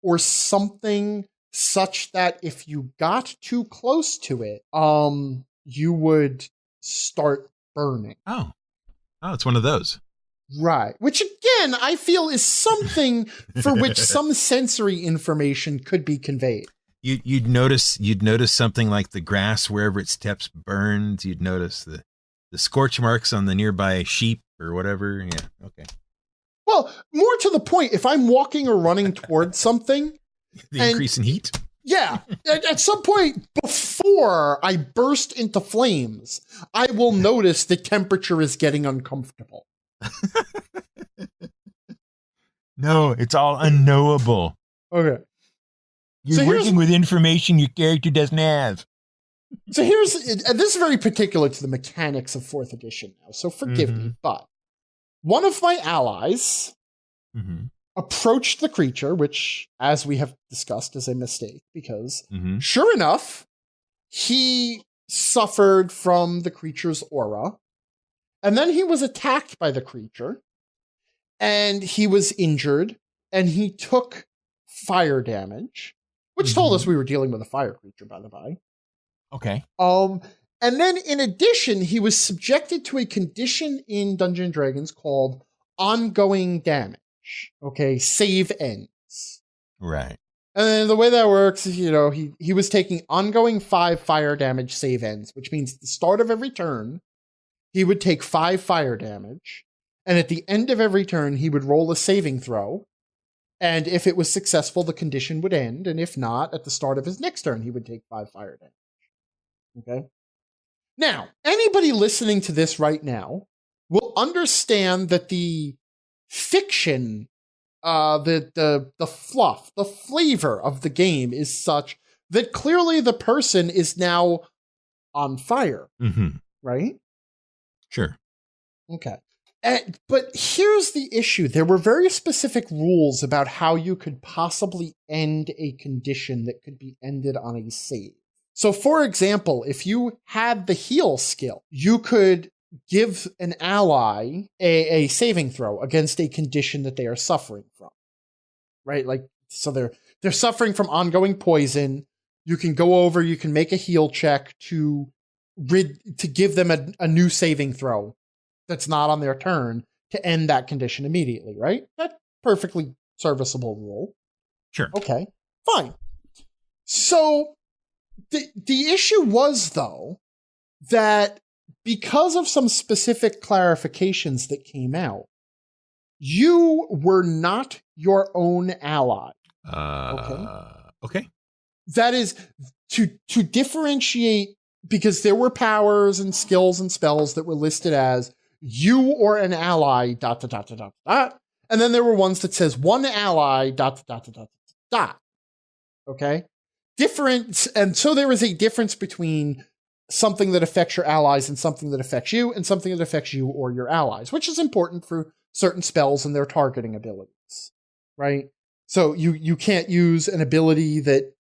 or something such that if you got too close to it, you would start burning. Oh, it's one of those. Right. Which again, I feel is something for which some sensory information could be conveyed. You'd notice something like the grass wherever it steps burns. You'd notice the scorch marks on the nearby sheep or whatever. Yeah. Okay. Well, more to the point, if I'm walking or running towards something, the increase in heat. Yeah. At some point before I burst into flames, I will notice the temperature is getting uncomfortable. No, it's all unknowable. Okay. You're working with information your character doesn't have. So this is very particular to the mechanics of 4th edition now, so forgive me, but one of my allies approached the creature, which, as we have discussed, is a mistake, because sure enough, he suffered from the creature's aura, and then he was attacked by the creature, and he was injured, and he took fire damage, which told us we were dealing with a fire creature, by the by. Okay. And then in addition, he was subjected to a condition in Dungeons & Dragons called ongoing damage. Okay, save ends. Right. And then the way that works is, he was taking ongoing 5 fire damage save ends, which means at the start of every turn, he would take 5 fire damage, and at the end of every turn, he would roll a saving throw, and if it was successful, the condition would end, and if not, at the start of his next turn, he would take 5 fire damage. Okay? Now, anybody listening to this right now will understand that the fiction, the fluff, the flavor of the game is such that clearly the person is now on fire. Right? Sure. Okay. But here's the issue. There were very specific rules about how you could possibly end a condition that could be ended on a save. So, for example, if you had the heal skill, you could give an ally a saving throw against a condition that they are suffering from. Right? Like, so they're suffering from ongoing poison. You can go over, you can make a heal check to give them a new saving throw that's not on their turn to end that condition immediately, right? That's perfectly serviceable rule. Sure. Okay, fine. So the issue was, though, that because of some specific clarifications that came out, you were not your own ally. Okay. That is, to differentiate, because there were powers and skills and spells that were listed as you or an ally, ... And then there were ones that says one ally, ... Okay? Difference. And so there is a difference between something that affects your allies and something that affects you, and something that affects you or your allies, which is important for certain spells and their targeting abilities, right? So you can't use an ability that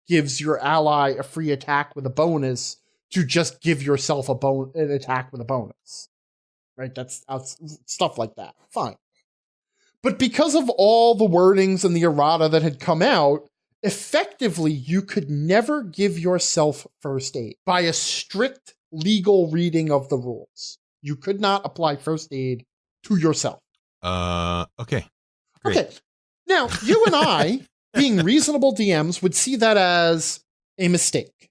gives your ally a free attack with a bonus to just give yourself an attack with a bonus, right? That's stuff like that. Fine. But because of all the wordings and the errata that had come out, effectively, you could never give yourself first aid by a strict legal reading of the rules. You could not apply first aid to yourself. Okay. Great. Okay. Now, you and I, being reasonable DMs, would see that as a mistake.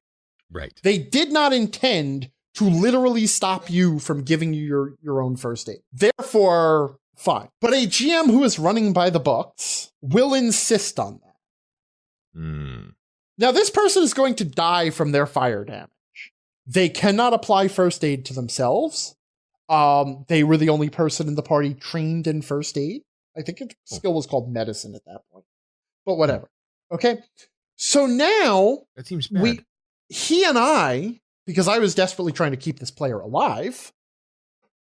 Right. They did not intend to literally stop you from giving you your own first aid. Therefore, fine. But a GM who is running by the books will insist on that. Now, this person is going to die from their fire damage. They cannot apply first aid to themselves. They were the only person in the party trained in first aid. I think the skill was called medicine at that point. But whatever. Okay? So now, that seems bad. He and I, because I was desperately trying to keep this player alive,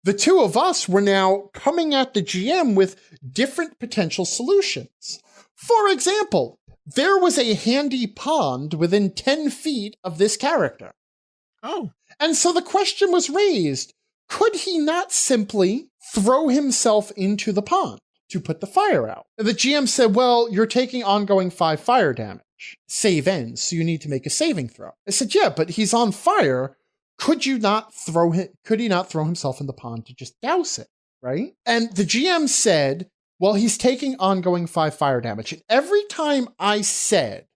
the two of us were now coming at the GM with different potential solutions. For example, there was a handy pond within 10 feet of this character. Oh. And so the question was raised, could he not simply throw himself into the pond to put the fire out? And the GM said, well, you're taking ongoing 5 fire damage. Save ends, so you need to make a saving throw. I said, yeah, but he's on fire. Could he not throw himself in the pond to just douse it, right? And the GM said, well, he's taking ongoing 5 fire damage. And every time I said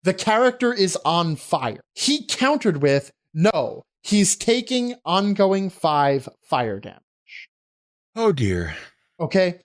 the character is on fire, he countered with, no, he's taking ongoing 5 fire damage. Oh, dear. Okay?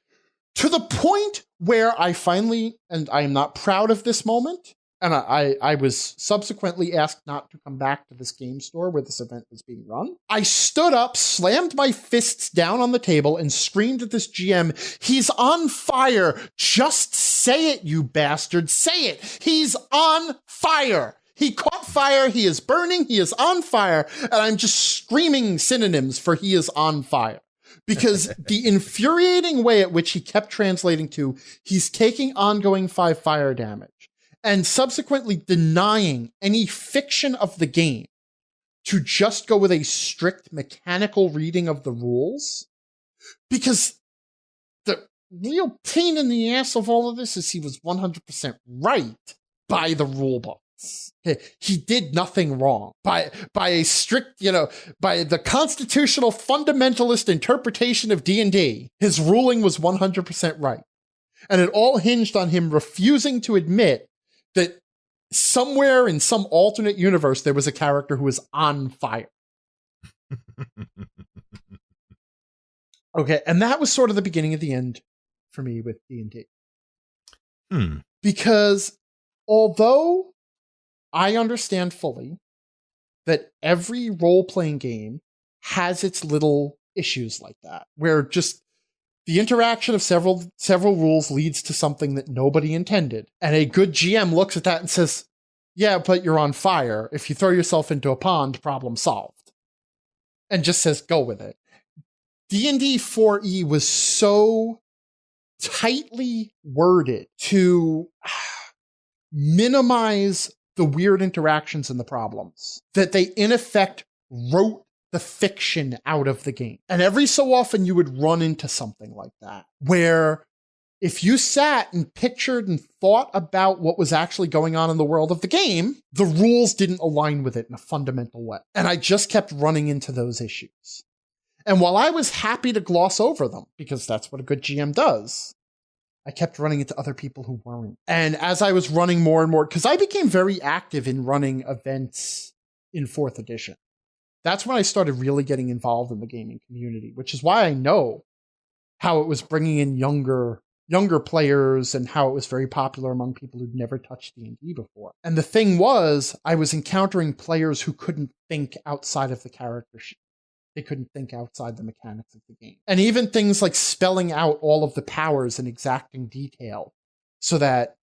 To the point where I finally, and I am not proud of this moment, and I was subsequently asked not to come back to this game store where this event was being run. I stood up, slammed my fists down on the table, and screamed at this GM, he's on fire! Just say it, you bastard! Say it! He's on fire! He caught fire, he is burning, he is on fire, and I'm just screaming synonyms for he is on fire. Because the infuriating way at which he kept translating to, he's taking ongoing 5 fire damage, and subsequently denying any fiction of the game to just go with a strict mechanical reading of the rules. Because the real pain in the ass of all of this is he was 100% right by the rule books. He did nothing wrong by a strict, by the constitutional fundamentalist interpretation of D&D. His ruling was 100% right. And it all hinged on him refusing to admit that somewhere in some alternate universe, there was a character who was on fire. Okay. And that was sort of the beginning of the end for me with D&D. Because although I understand fully that every role-playing game has its little issues like that, where just the interaction of several rules leads to something that nobody intended. And a good GM looks at that and says, yeah, but you're on fire. If you throw yourself into a pond, problem solved. And just says, go with it. D&D 4E was so tightly worded to minimize the weird interactions and the problems that they, in effect, wrote the fiction out of the game. And every so often you would run into something like that, where if you sat and pictured and thought about what was actually going on in the world of the game, the rules didn't align with it in a fundamental way. And I just kept running into those issues. And while I was happy to gloss over them, because that's what a good GM does, I kept running into other people who weren't. And as I was running more and more, because I became very active in running events in 4th edition. That's when I started really getting involved in the gaming community, which is why I know how it was bringing in younger younger players and how it was very popular among people who'd never touched D&D before. And the thing was, I was encountering players who couldn't think outside of the character sheet. They couldn't think outside the mechanics of the game. And even things like spelling out all of the powers in exacting detail so that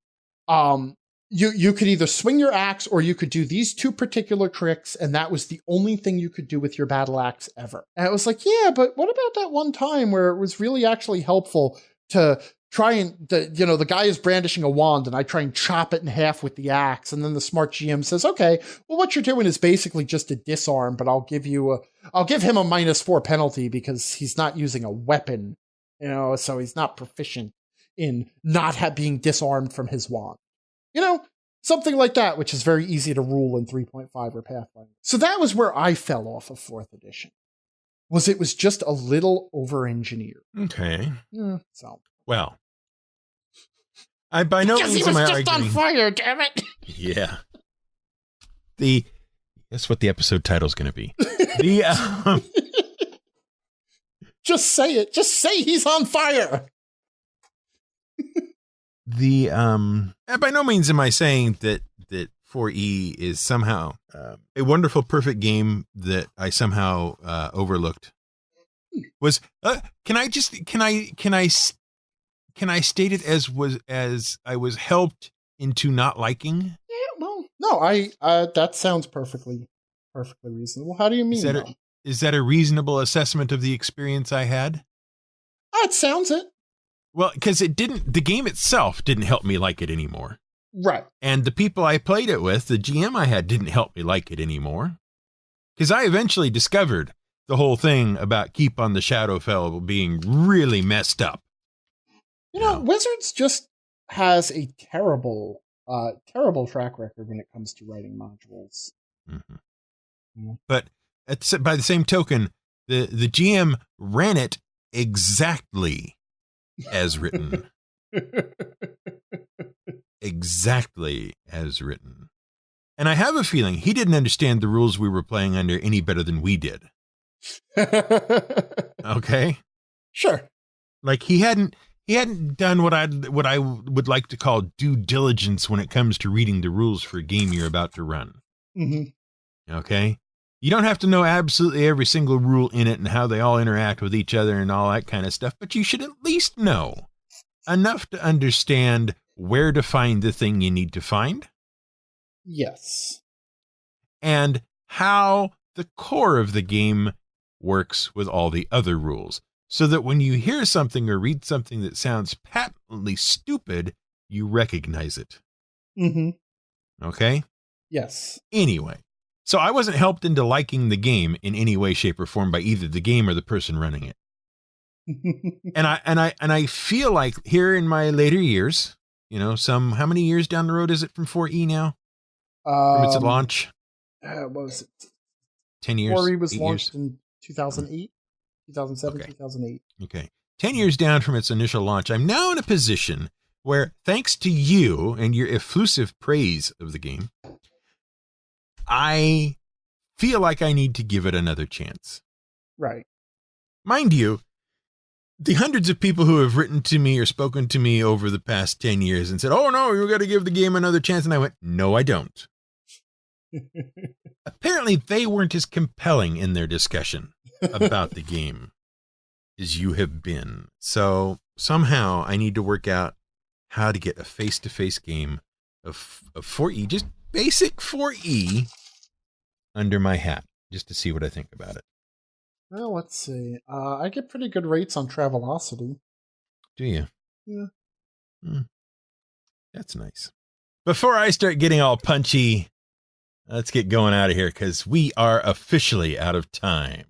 you could either swing your axe or you could do these two particular tricks, and that was the only thing you could do with your battle axe ever. And it was like, yeah, but what about that one time where it was really actually helpful to try and, the guy is brandishing a wand and I try and chop it in half with the axe. And then the smart GM says, okay, well, what you're doing is basically just a disarm, but I'll give him a -4 penalty because he's not using a weapon, so he's not proficient in not being disarmed from his wand. Something like that, which is very easy to rule in 3.5 or Pathfinder. So that was where I fell off of 4th edition. It was just a little over-engineered. Okay. So. Well, I by no means am I arguing. Because he was just on fire, damn it. Yeah. That's what the episode title is going to be. Just say it. Just say he's on fire. By no means am I saying that 4E is somehow a wonderful, perfect game that I somehow overlooked. Can I state it as I was helped into not liking? Yeah, no, that sounds perfectly reasonable. How do you mean? Is that a reasonable assessment of the experience I had? It sounds it. Well, because the game itself didn't help me like it anymore. Right. And the people I played it with, the GM I had, didn't help me like it anymore. Because I eventually discovered the whole thing about Keep on the Shadowfell being really messed up. Wizards just has a terrible track record when it comes to writing modules. Mm-hmm. Yeah. But by the same token, the GM ran it exactly as written. Exactly as written. And I have a feeling he didn't understand the rules we were playing under any better than we did. Okay? Sure. Like he hadn't done what I would like to call due diligence when it comes to reading the rules for a game you're about to run. Mm-hmm. Okay? You don't have to know absolutely every single rule in it and how they all interact with each other and all that kind of stuff, but you should at least know enough to understand where to find the thing you need to find. Yes. And how the core of the game works with all the other rules. So that when you hear something or read something that sounds patently stupid, you recognize it. Mm-hmm. Okay? Yes. Anyway. So I wasn't helped into liking the game in any way, shape, or form by either the game or the person running it. and I feel like here in my later years, how many years down the road is it from 4E now? From its launch? What was it? 10 years. 4E was launched in 2008, 2007, okay. 2008. Okay. 10 years down from its initial launch, I'm now in a position where, thanks to you and your effusive praise of the game, I feel like I need to give it another chance. Right. Mind you, the hundreds of people who have written to me or spoken to me over the past 10 years and said, oh no, you got to give the game another chance. And I went, no, I don't. Apparently they weren't as compelling in their discussion about the game as you have been. So somehow I need to work out how to get a face-to-face game of 4E, just basic 4E under my hat, just to see what I think about it. Well, let's see. I get pretty good rates on Travelocity. Do you? Yeah. That's nice. Before I start getting all punchy, let's get going out of here because we are officially out of time.